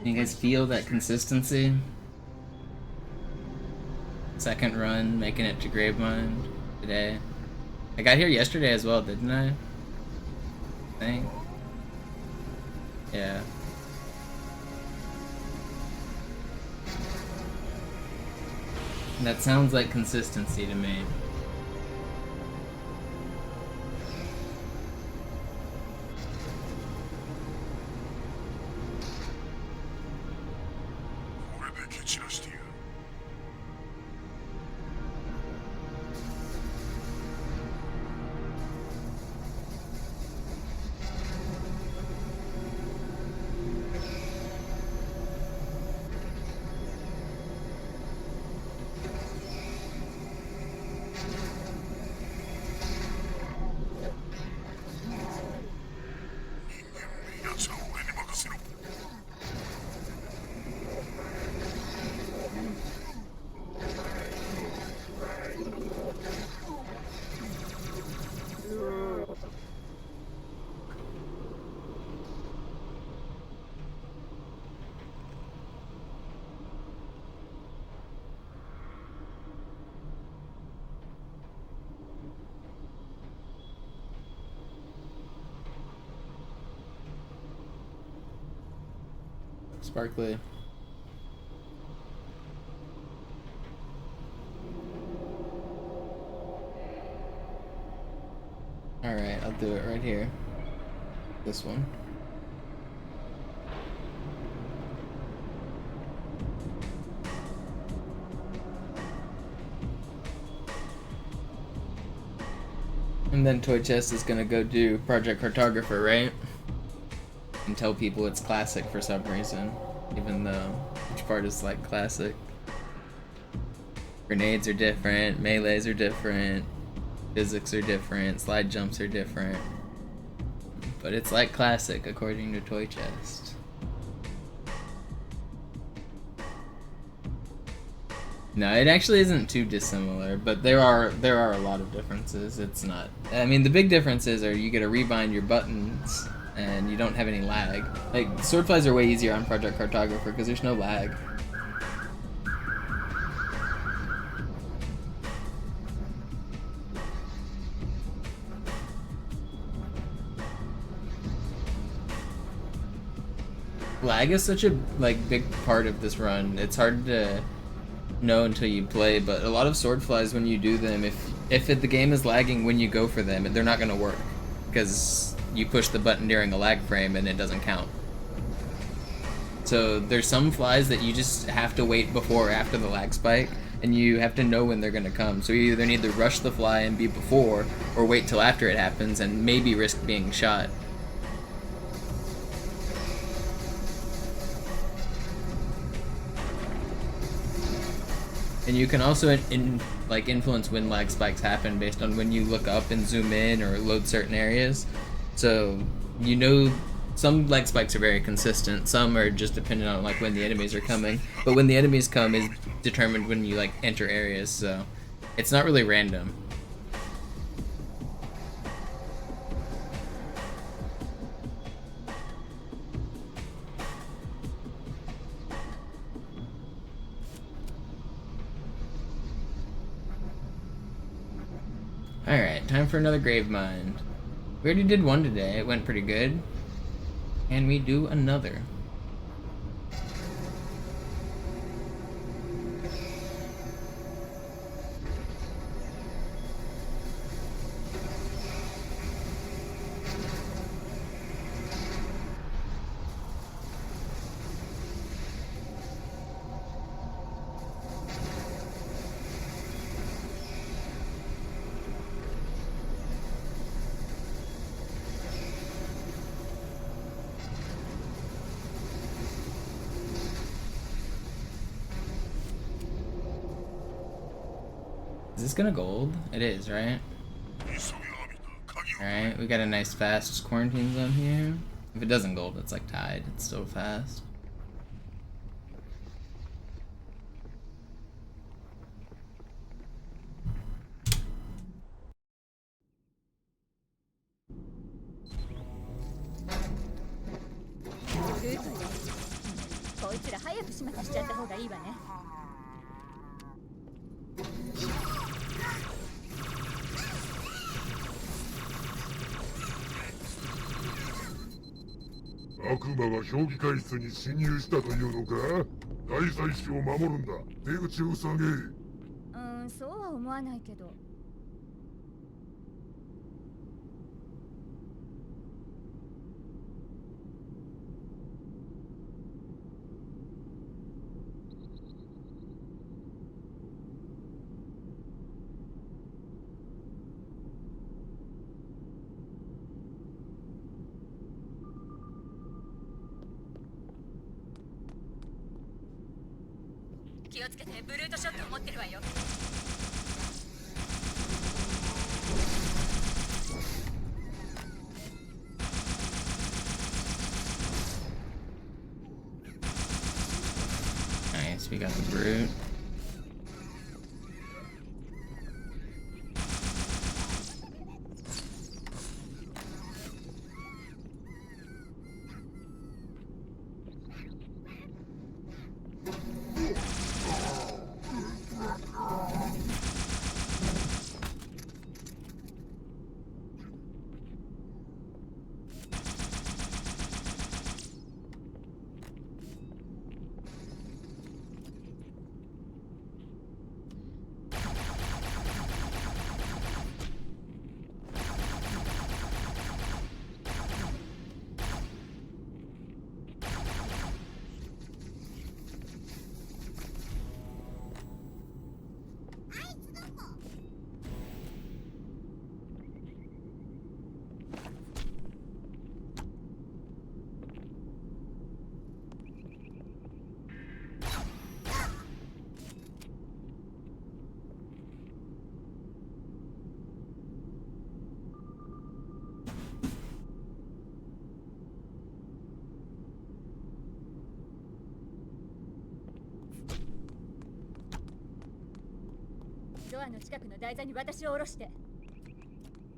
You guys feel that consistency? Second run, making it to Gravemind today. I got here yesterday as well, didn't I? I think. Yeah. That sounds like consistency to me. Sparkly. Alright, I'll do it right here. This one. And then Toy Chest is gonna go do Project Cartographer, right? And tell people it's classic for some reason, even though each part is like classic. Grenades are different, melees are different, physics are different, slide jumps are different. But it's like classic according to Toy Chest. No, it actually isn't too dissimilar, but there are a lot of differences. It's not. I mean, the big differences are you get to rebind your buttons and you don't have any lag. Like, swordflies are way easier on Project Cartographer because there's no lag. Lag is such a big part of this run. It's hard to know until you play, but a lot of swordflies, when you do them, if the game is lagging when you go for them, they're not going to work because you push the button during a lag frame and it doesn't count. So there's some flies that you just have to wait before or after the lag spike, and you have to know when they're going to come. So you either need to rush the fly and be before, or wait till after it happens and maybe risk being shot. And you can also influence when lag spikes happen based on when you look up and zoom in or load certain areas. So you know some lag spikes are very consistent. Some are just dependent on when the enemies are coming. But when the enemies come is determined when you enter areas. So it's not really random. Alright, time for another Gravemind. We already did one today, it went pretty good. And we do another. this gonna gold? It is, right? Alright, we got a nice fast quarantine zone here. If it doesn't gold, it's like tied. It's so fast.こいつら早く始末しちゃった方がいいわね。悪魔が評議会室に侵入したというのか？大祭司を守るんだ。出口を塞げ。そうは思わないけど。気をつけて、ブルートショットを持ってるわよ。Nice, we got the brute.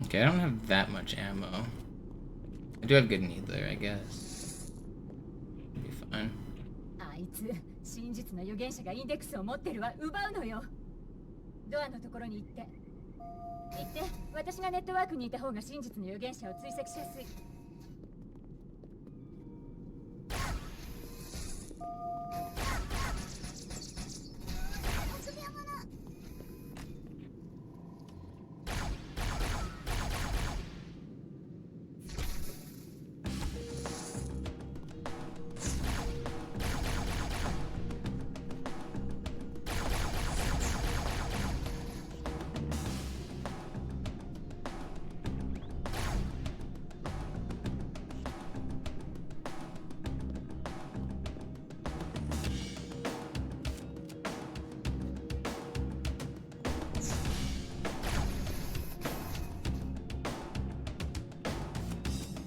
Okay, I don't have that much ammo. I do have good needler, I guess. It'll be fine. あいつ、真実の預言者がインデックスを持ってるわ、奪うのよ。ドアのところに行って。行って、私がネットワークにいた方が真実の預言者を追跡しやすい。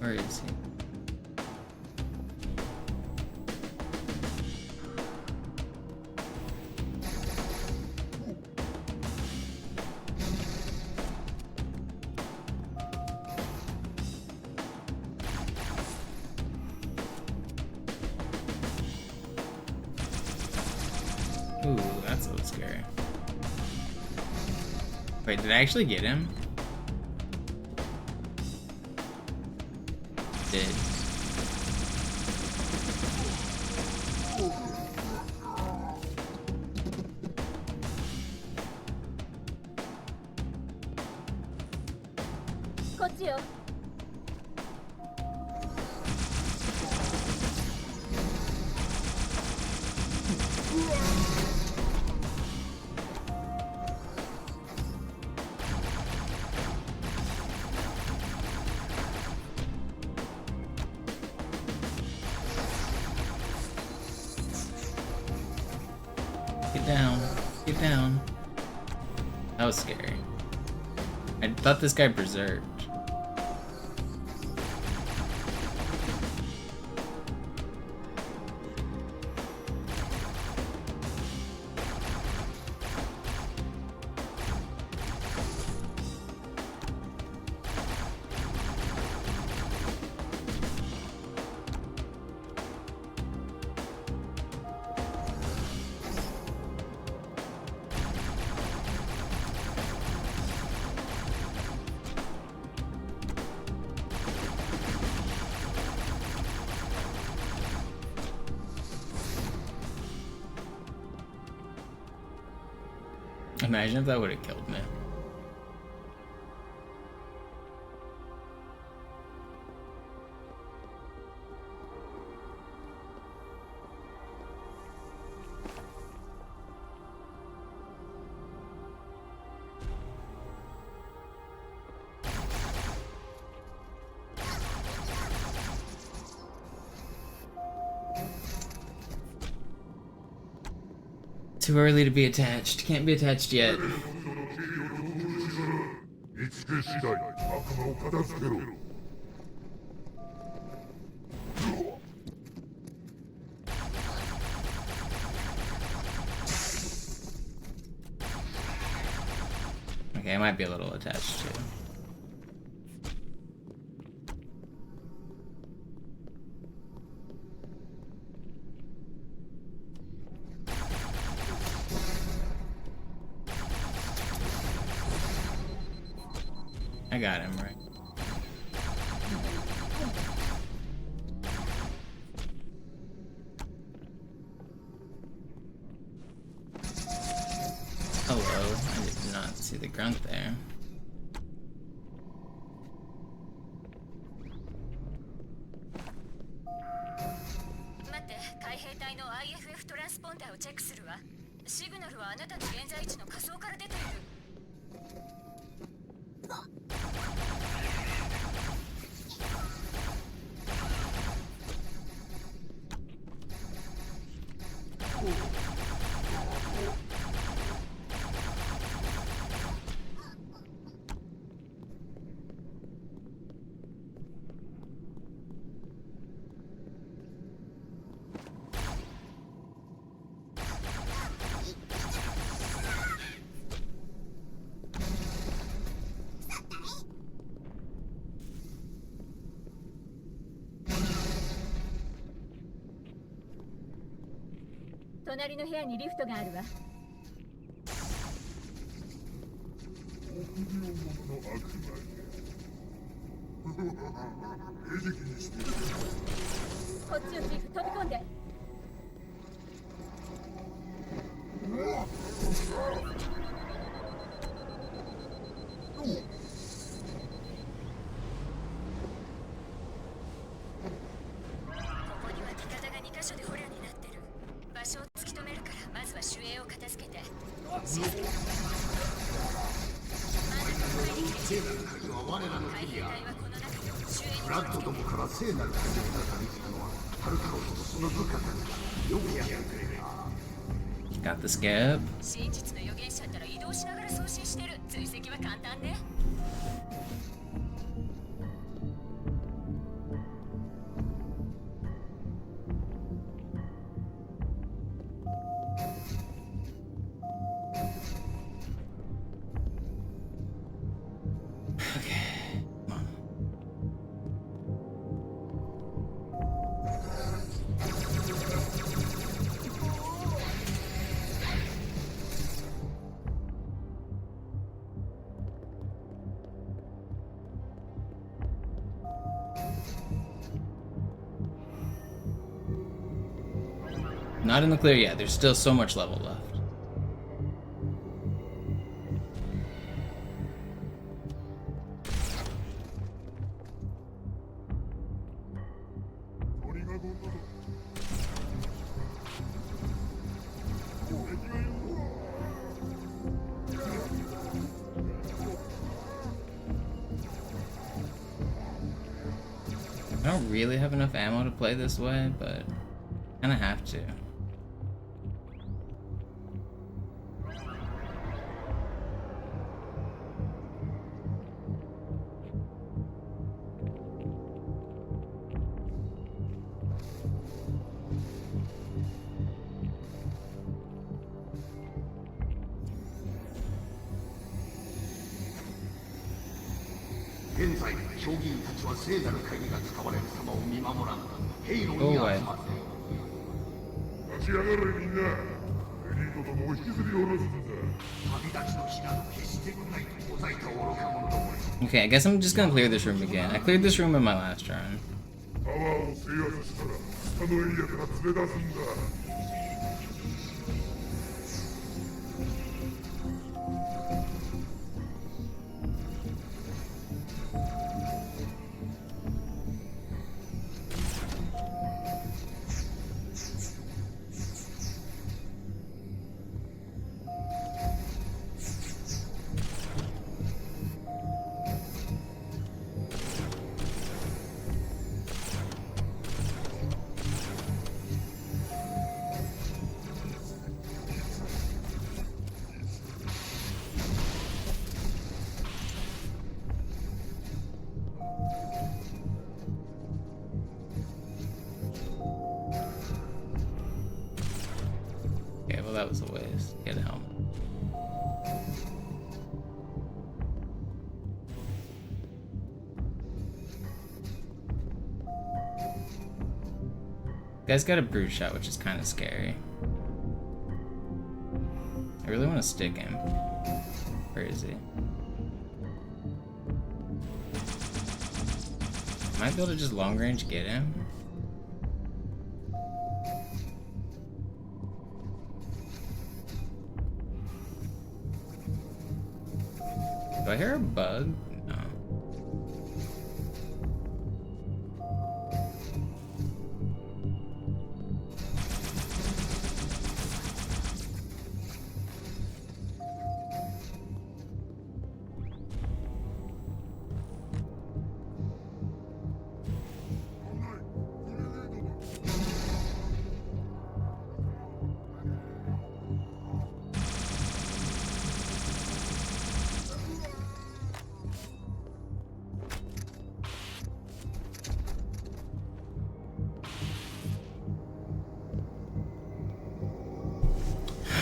Where is he? Ooh, that's a little scary. Wait, did I actually get him? Did. Get down. Get down. That was scary. I thought this guy berserked. Imagine if that would have killed me. Too early to be attached. Can't be attached yet. 見つけ次第悪魔を片付けろ Okay, I might be a little attached too. I got him, right? Hello, I did not see the grunt there. IFF トランスポンダーをチェックするわ。シグナルはあなたの現在地の仮想から出ている。隣の部屋にリフトがあるわ。こっちをチーフ、飛び込んで。ブラッドどもから聖なる鍵を叩きたのはハルカロスとその部下たちだ。よくやってくれた。 Got the scab. 真実の預言者ったら移動しながら送信してる。追跡は簡単ね。Not in the clear yet. There's still so much level left. I don't really have enough ammo to play this way, but I kinda have to. 競技員たちは聖なる会議が使われる様を見守らんヘイローに集まって立ち上がれみんな。エリートどもを引きずり下ろすんだ。旅立ちの日など決して来ないとございた愚か者どもに Okay, I guess I'm just gonna clear this room again. I cleared this room in my last run. タワーを制圧したら他のエリアから連れ出すんだ。Okay, well that was a waste. Get a helmet. Guy's got a brute shot, which is kind of scary. I really want to stick him. Where is he? Might be able to just long range get him. Do I hear a bug? No.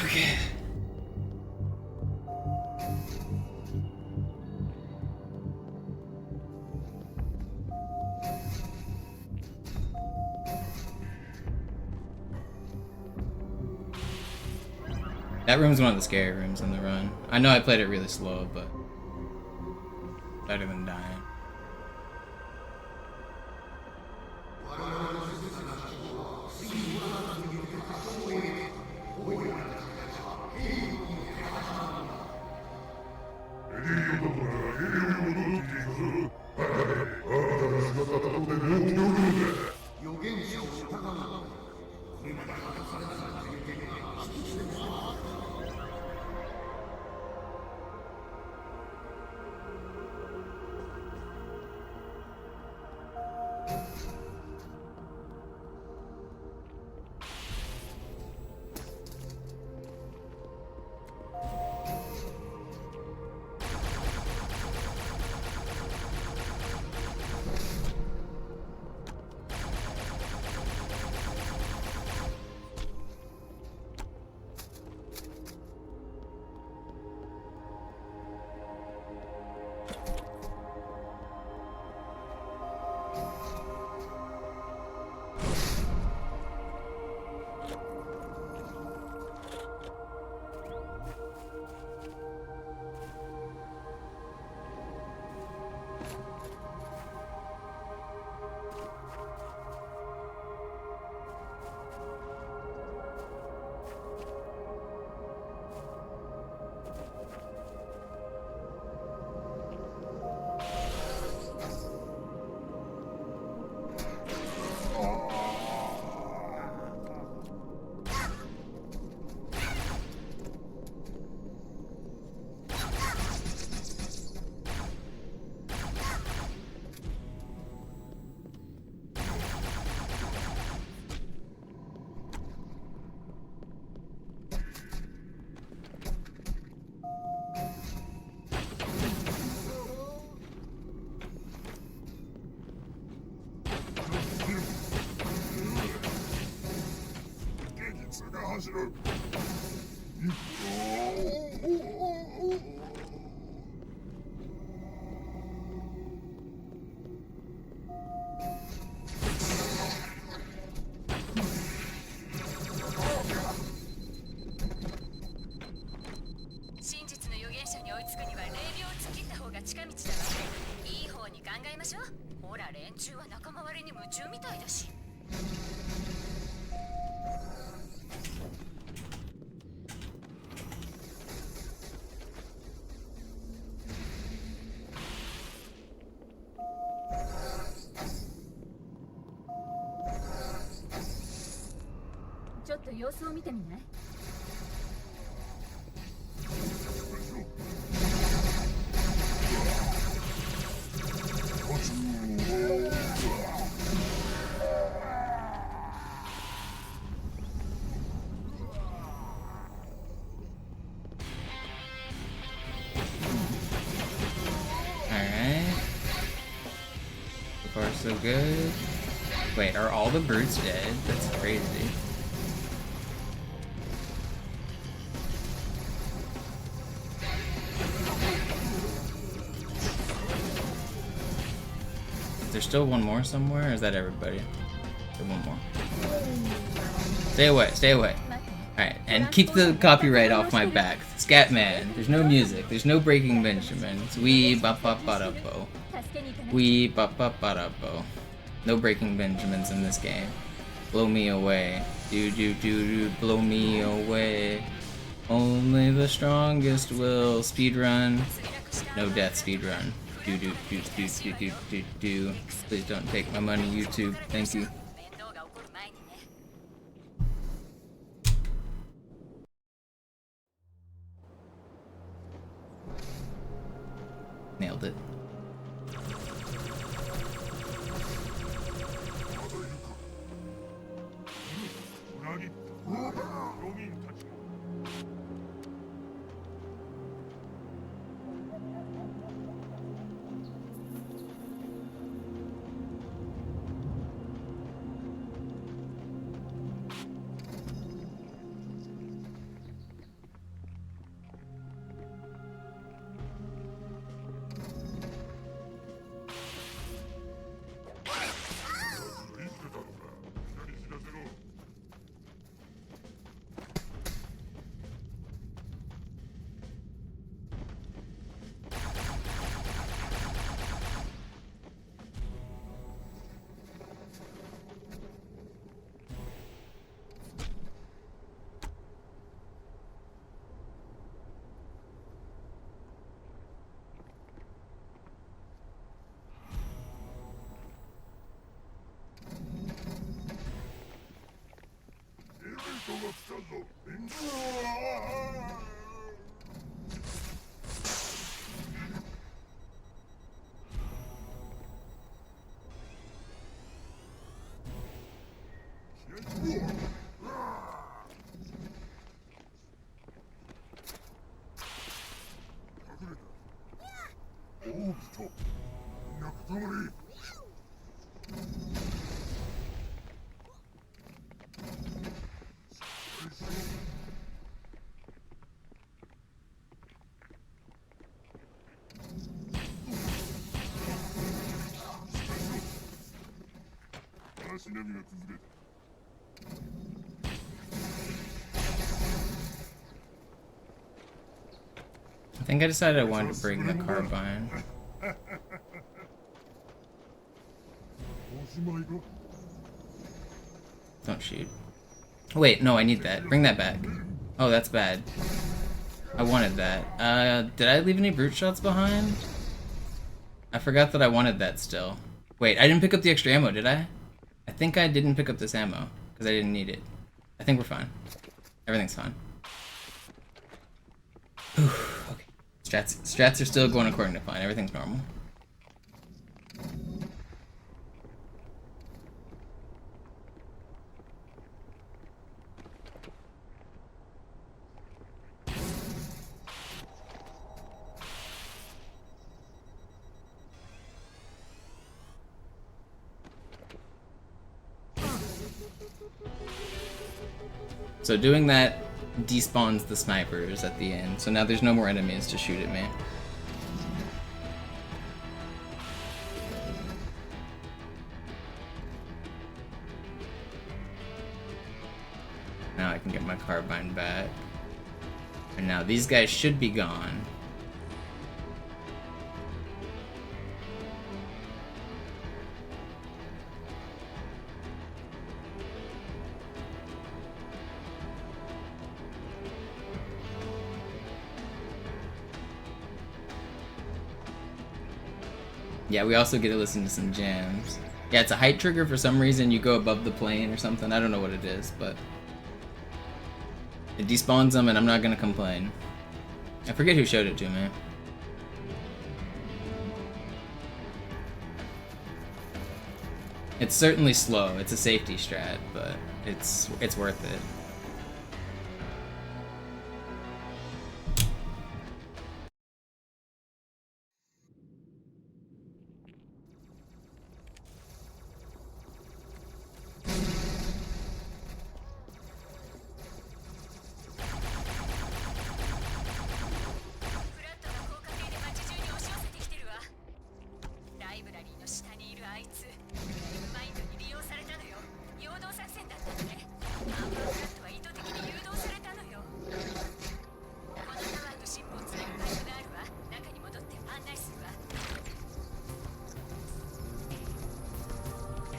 Okay. That room's one of the scary rooms in the run. I know I played it really slow, but better than dying. しょ。ほら連中は仲間割れに夢中みたいだし。ちょっと様子を見てみない？Alright. So far so good. Wait, are all the brutes dead? That's crazy. Is there still one more somewhere, or is that everybody? There's one more. Stay away, stay away. Alright, and keep the copyright off my back. Scatman, there's no music, there's no Breaking Benjamins. Wee ba ba ba da bo. Wee ba ba ba da bo. No Breaking Benjamins in this game. Blow me away. Do do do do, blow me away. Only the strongest will speedrun. No death speedrun. Do do do do do do do do. Please don't take my money, YouTube. Thank you. Nailed it. 裏切ったロミンたちも I think I decided I wanted to bring the carbine. Don't shoot. Wait, no, I need that. Bring that back. Oh, that's bad. I wanted that. Did I leave any brute shots behind? I forgot that I wanted that still. Wait, I didn't pick up the extra ammo, did I? I think I didn't pick up this ammo, because I didn't need it. I think we're fine. Everything's fine. Whew, okay. Strats are still going according to plan. Everything's normal. So doing that despawns the snipers at the end, so now there's no more enemies to shoot at me. Now I can get my carbine back. And now these guys should be gone. Yeah, we also get to listen to some jams. Yeah, it's a height trigger for some reason. You go above the plane or something. I don't know what it is, but it despawns them, and I'm not gonna complain. I forget who showed it to me. It's certainly slow. It's a safety strat, but it's worth it.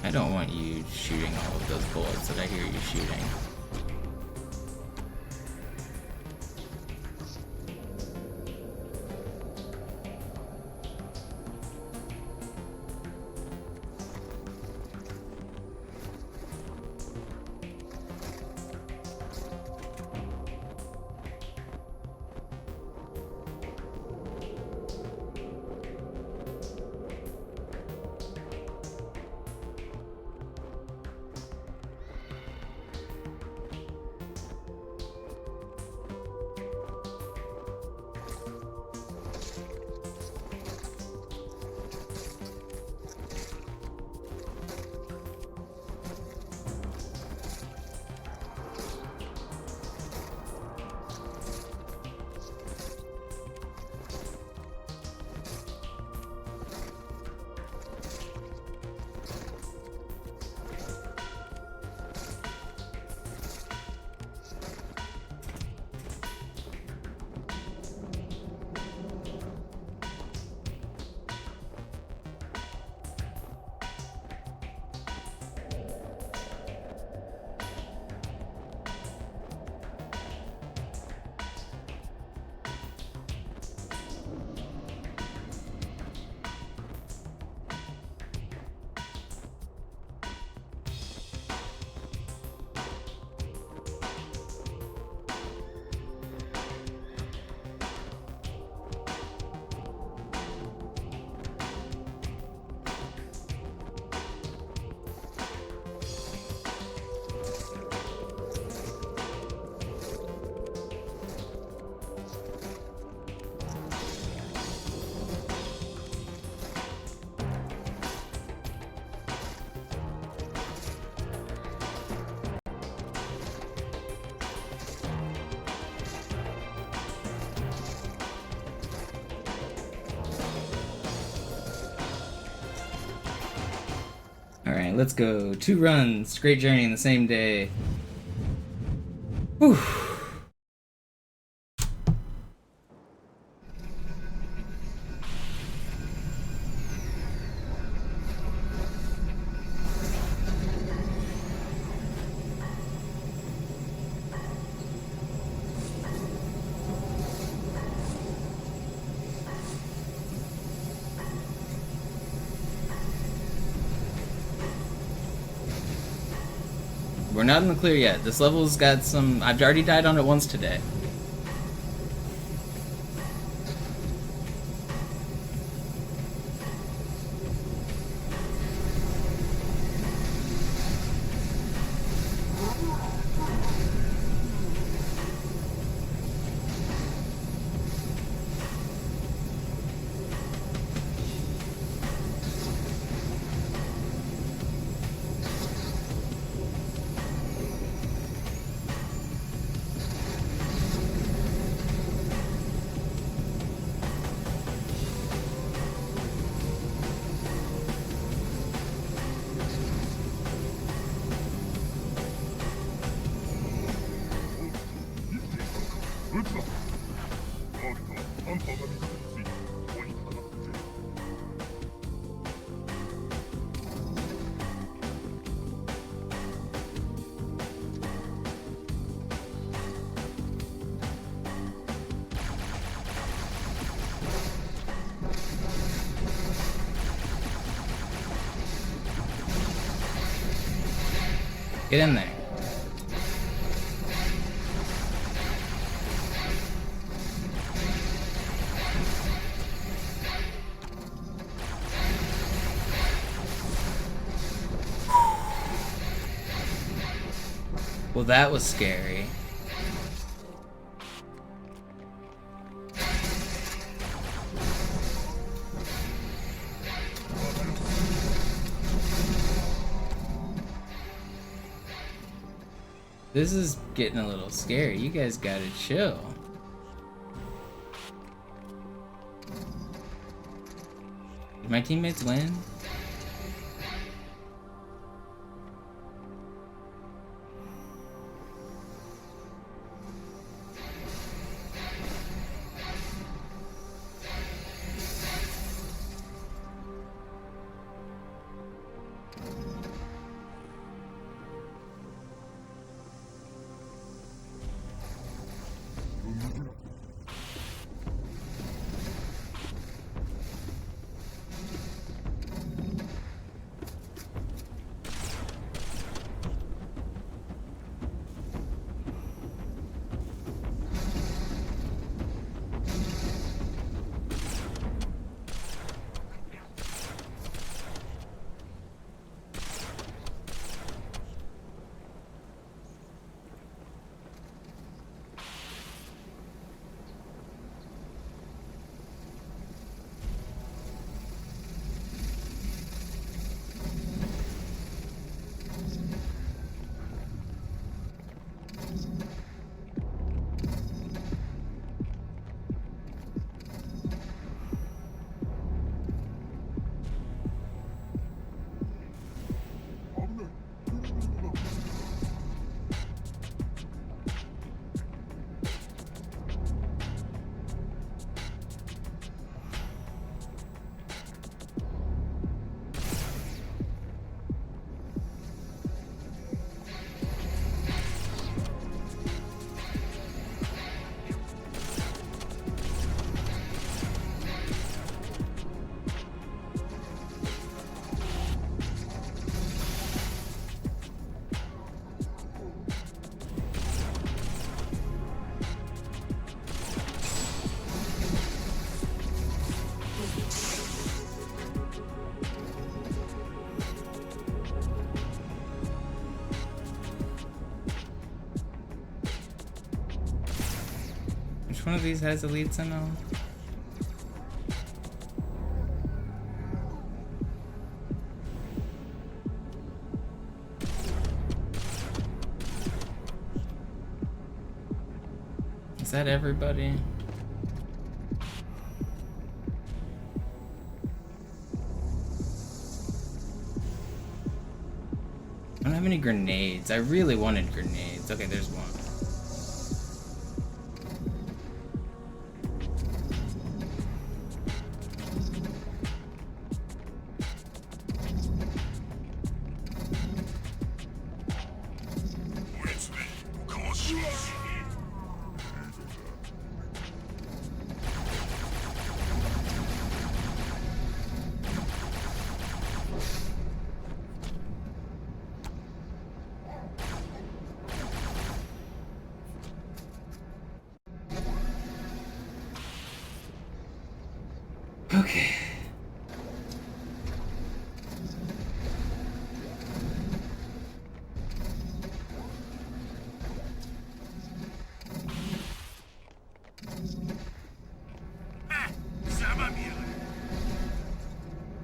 I don't want you shooting all of those bullets that I hear you shooting. Alright, let's go. 2 runs, great journey in the same day. Whew. We're not in the clear yet. This level's got some... I've already died on it once today. Get in there. Well, that was scary. This is getting a little scary. You guys gotta chill. Did my teammates win? Which one of these has Elite Sentinel? Is that everybody? I don't have any grenades. I really wanted grenades. Okay, there's one. Okay.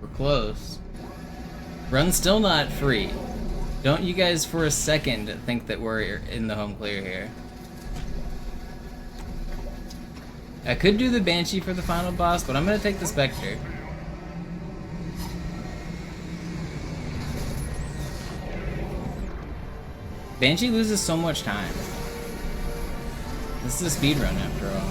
We're close. Run's still not free. Don't you guys for a second think that we're in the home clear here. I could do the Banshee for the final boss, but I'm gonna take the Spectre. Banshee loses so much time. This is a speed run after all.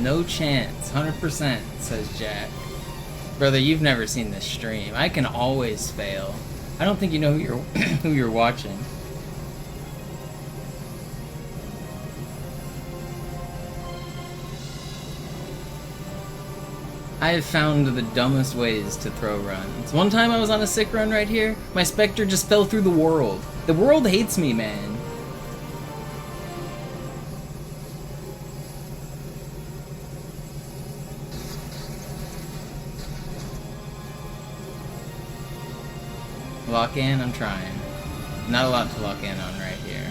No chance. 100%, says Jack. Brother, you've never seen this stream. I can always fail. I don't think you know who you're who you're watching. I have found the dumbest ways to throw runs. One time I was on a sick run right here, my Spectre just fell through the world. The world hates me, man. Lock in, I'm trying. Not a lot to lock in on right here.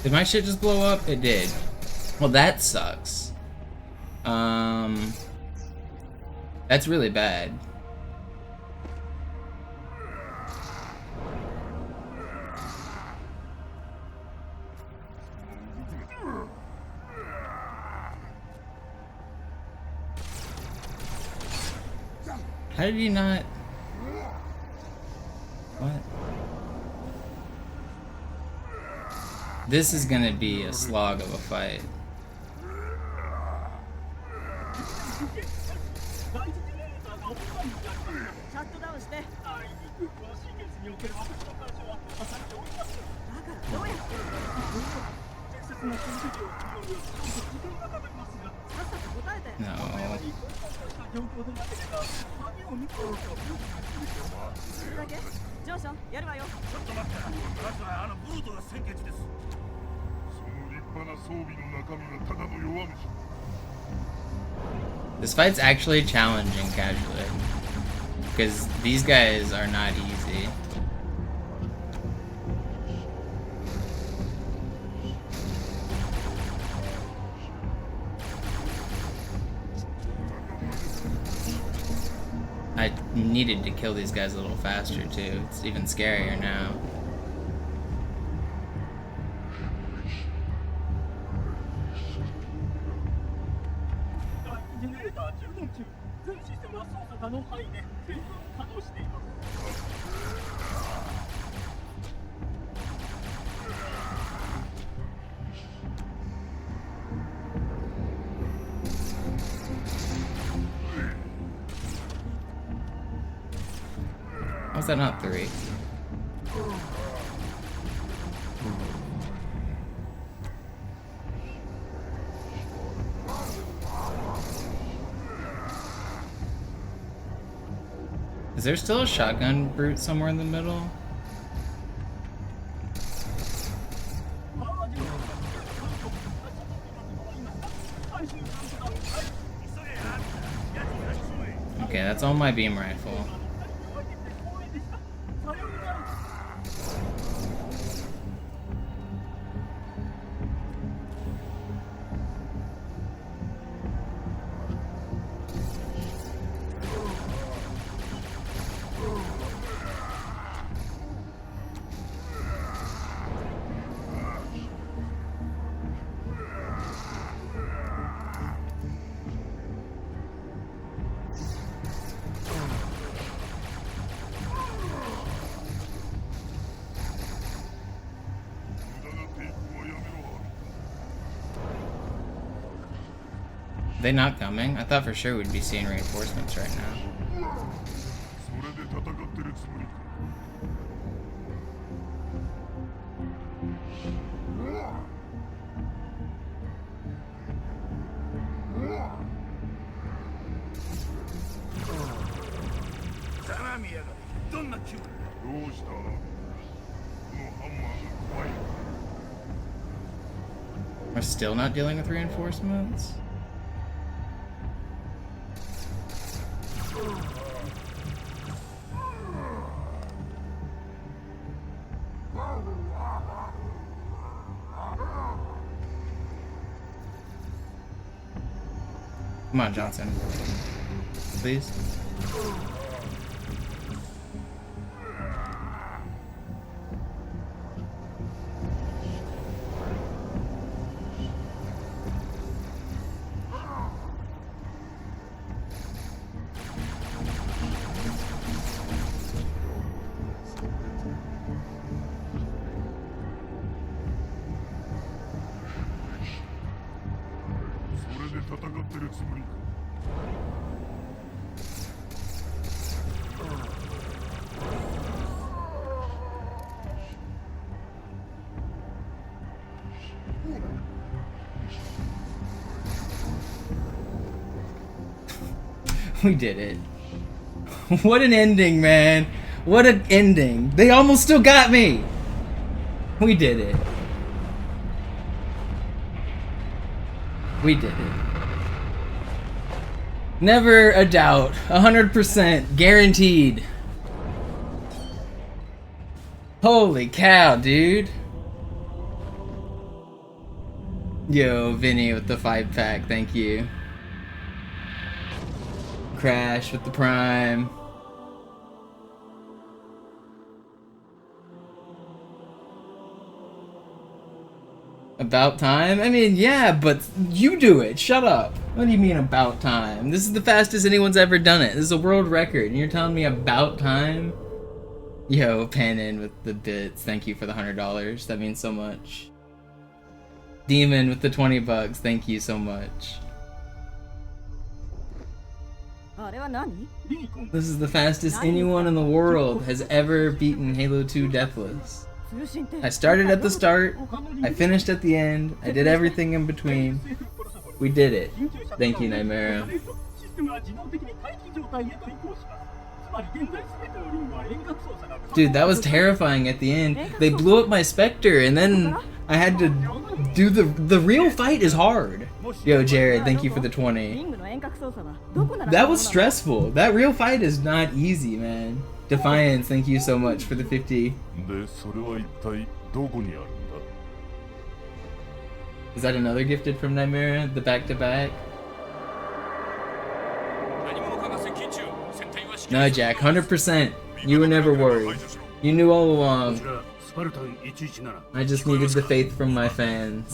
Did my shit just blow up? It did. Well, that sucks. That's really bad. How did you not? What? This is gonna be a slog of a fight. No. ちょっと待って、まずはあのブルートが先決です。その立派な装備の中身はただの弱虫。 This fight's actually challenging casually, because these guys are not easy. I needed to kill these guys a little faster too. It's even scarier now. How's that not 3? Is there still a shotgun brute somewhere in the middle? Okay, that's all my beam rifle. They not coming? I thought for sure we'd be seeing reinforcements right now. それで戦ってるつもりか。相模屋がどんな気分だ。どうした？このハンマーが怖い。 We're still not dealing with reinforcements? Come on, Johnson. Please. We did it. What an ending, man. What an ending. They almost still got me. We did it. We did it. Never a doubt. 100% guaranteed. Holy cow, dude. Yo, Vinny with the 5-pack. Thank you. Crash with the Prime. About time? I mean, yeah, but you do it. Shut up. What do you mean about time? This is the fastest anyone's ever done it. This is a world record, and you're telling me about time? Yo, Panin with the bits. Thank you for the $100. That means so much. Demon with the 20 bucks. Thank you so much. This is the fastest anyone in the world has ever beaten Halo 2 Deathless. I started at the start, I finished at the end, I did everything in between. We did it. Thank you, Nightmare. Dude, that was terrifying at the end. They blew up my Spectre, and then I had to do the real fight is hard. Yo, Jared, thank you for the 20. That was stressful. That real fight is not easy, man. Defiance, thank you so much for the 50. Is that another gifted from Nightmare? The back-to-back? No, Jack, 100%. You were never worried. You knew all along. I just needed the faith from my fans.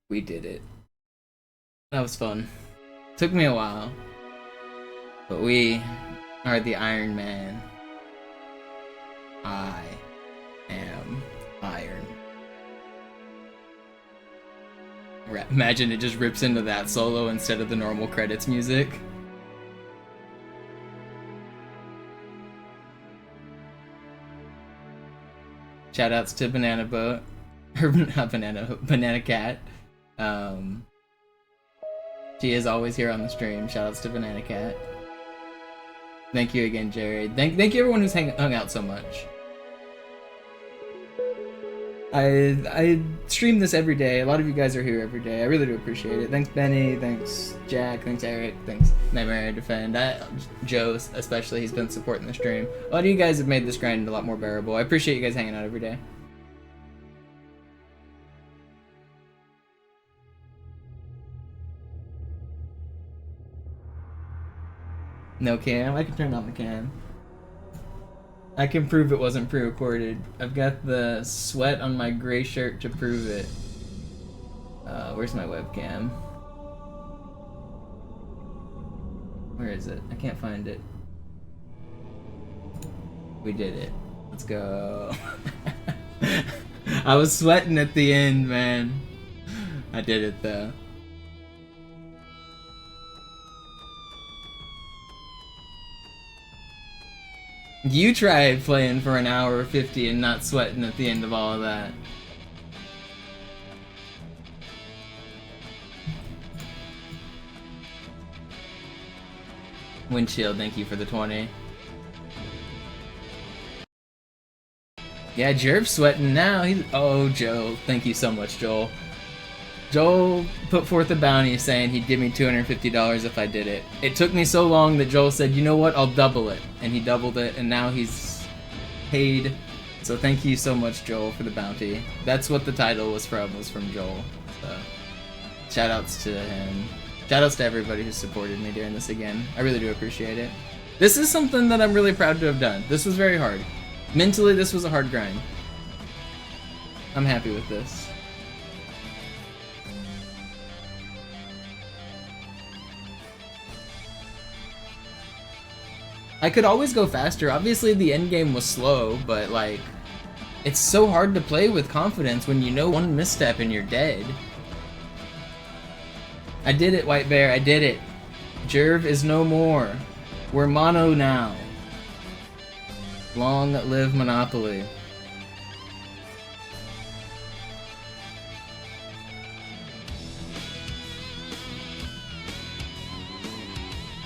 We did it. That was fun. Took me a while. But we are the Iron Man. I am Iron. Imagine it just rips into that solo instead of the normal credits music. Shoutouts to Banana Boat. Or not Banana Cat. She is always here on the stream. Shoutouts to Banana Cat. Thank you again, Jared. Thank you everyone who's hung out so much. I stream this every day. A lot of you guys are here every day. I really do appreciate it. Thanks Benny, thanks Jack, thanks Eric, thanks Nightmare Defend. Joe especially, he's been supporting the stream. A lot of you guys have made this grind a lot more bearable. I appreciate you guys hanging out every day. No cam? I can turn on the cam. I can prove it wasn't pre-recorded. I've got the sweat on my gray shirt to prove it. Where's my webcam? Where is it? I can't find it. We did it. Let's go. I was sweating at the end, man. I did it though. You tried playing for an hour 50 and not sweating at the end of all of that. Windshield, thank you for the 20. Yeah, Jerv's sweating now. Oh, Joe. Thank you so much, Joel. Joel put forth a bounty saying he'd give me $250 if I did it. It took me so long that Joel said, you know what, I'll double it. And he doubled it, and now he's paid. So thank you so much, Joel, for the bounty. That's what the title was from Joel. So, shoutouts to him. Shoutouts to everybody who supported me during this again. I really do appreciate it. This is something that I'm really proud to have done. This was very hard. Mentally, this was a hard grind. I'm happy with this. I could always go faster. Obviously, the end game was slow, but like, it's so hard to play with confidence when you know one misstep and you're dead. I did it, White Bear. I did it. Jerv is no more. We're mono now. Long live Monopoly.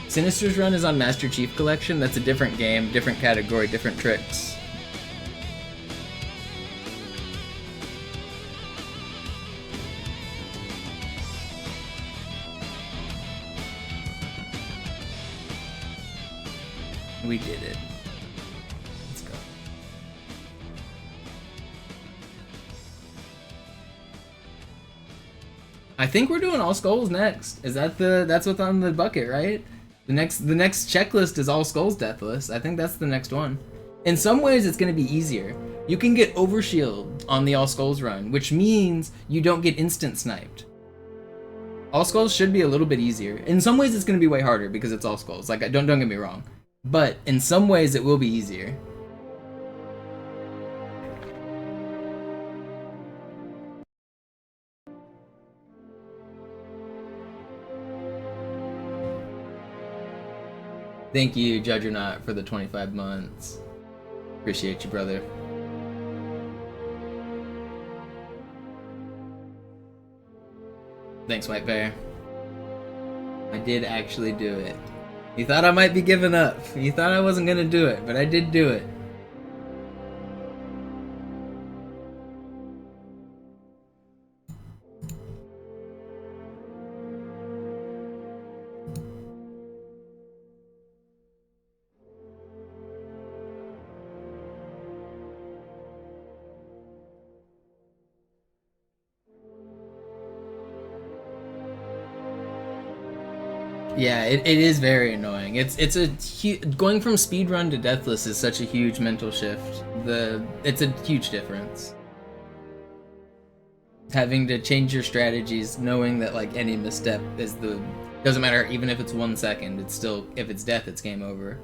Sinister's run is on Master Chief Collection. That's a different game, different category, different tricks. We did it. Let's go. I think we're doing all skulls next. Is that that's what's on the bucket, right? The next checklist is all skulls deathless. I think that's the next one. In some ways it's going to be easier. You can get overshield on the all skulls run, which means you don't get instant sniped. All skulls should be a little bit easier. In some ways it's going to be way harder because it's all skulls. Like, don't get me wrong. But in some ways it will be easier. Thank you, Judgernaut, for the 25 months. Appreciate you, brother. Thanks, White Bear. I did actually do it. You thought I might be giving up. You thought I wasn't gonna do it, but I did do it. Yeah, it is very annoying. It's going from speedrun to deathless is such a huge mental shift. It's a huge difference. Having to change your strategies, knowing that like any misstep is doesn't matter, even if it's 1 second. It's still, if it's death, it's game over.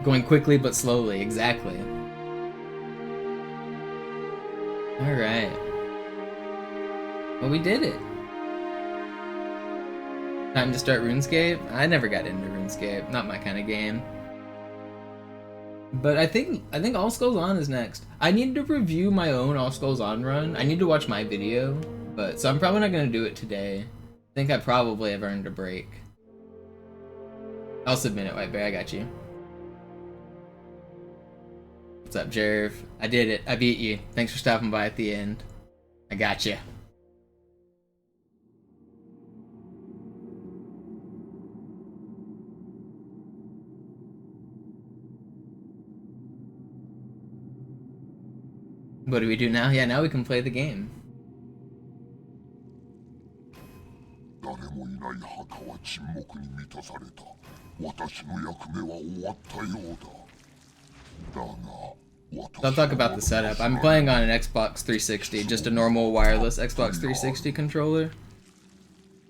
Going quickly but slowly, exactly. All right. Well, we did it. Time to start RuneScape? I never got into RuneScape. Not my kind of game. But I think All Skulls On is next. I need to review my own All Skulls On run. I need to watch my video. So I'm probably not going to do it today. I think I probably have earned a break. I'll submit it, White Bear. I got you. What's up, Jerv? I did it. I beat you. Thanks for stopping by at the end. I got you. What do we do now? Yeah, now we can play the game. 誰もいない墓は沈黙に満たされた。私の役目は終わったようだ。だが I'll talk about the setup. I'm playing on an Xbox 360, just a normal wireless Xbox 360 controller.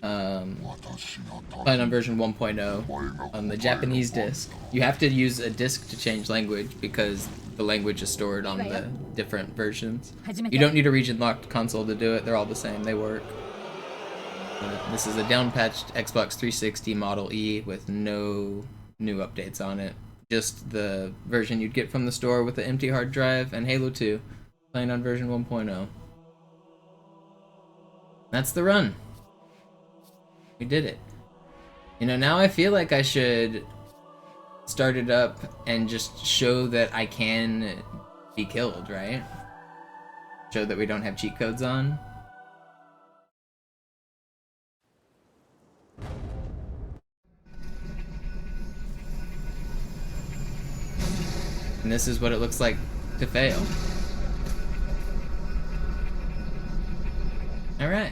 Playing on version 1.0 on the Japanese disc. You have to use a disc to change language because the language is stored on the different versions. You don't need a region-locked console to do it. They're all the same. They work. This is a down-patched Xbox 360 Model E with no new updates on it. Just the version you'd get from the store with the empty hard drive, and Halo 2, playing on version 1.0. That's the run. We did it. You know, now I feel like I should start it up and just show that I can be killed, right? Show that we don't have cheat codes on. And this is what it looks like to fail. Alright.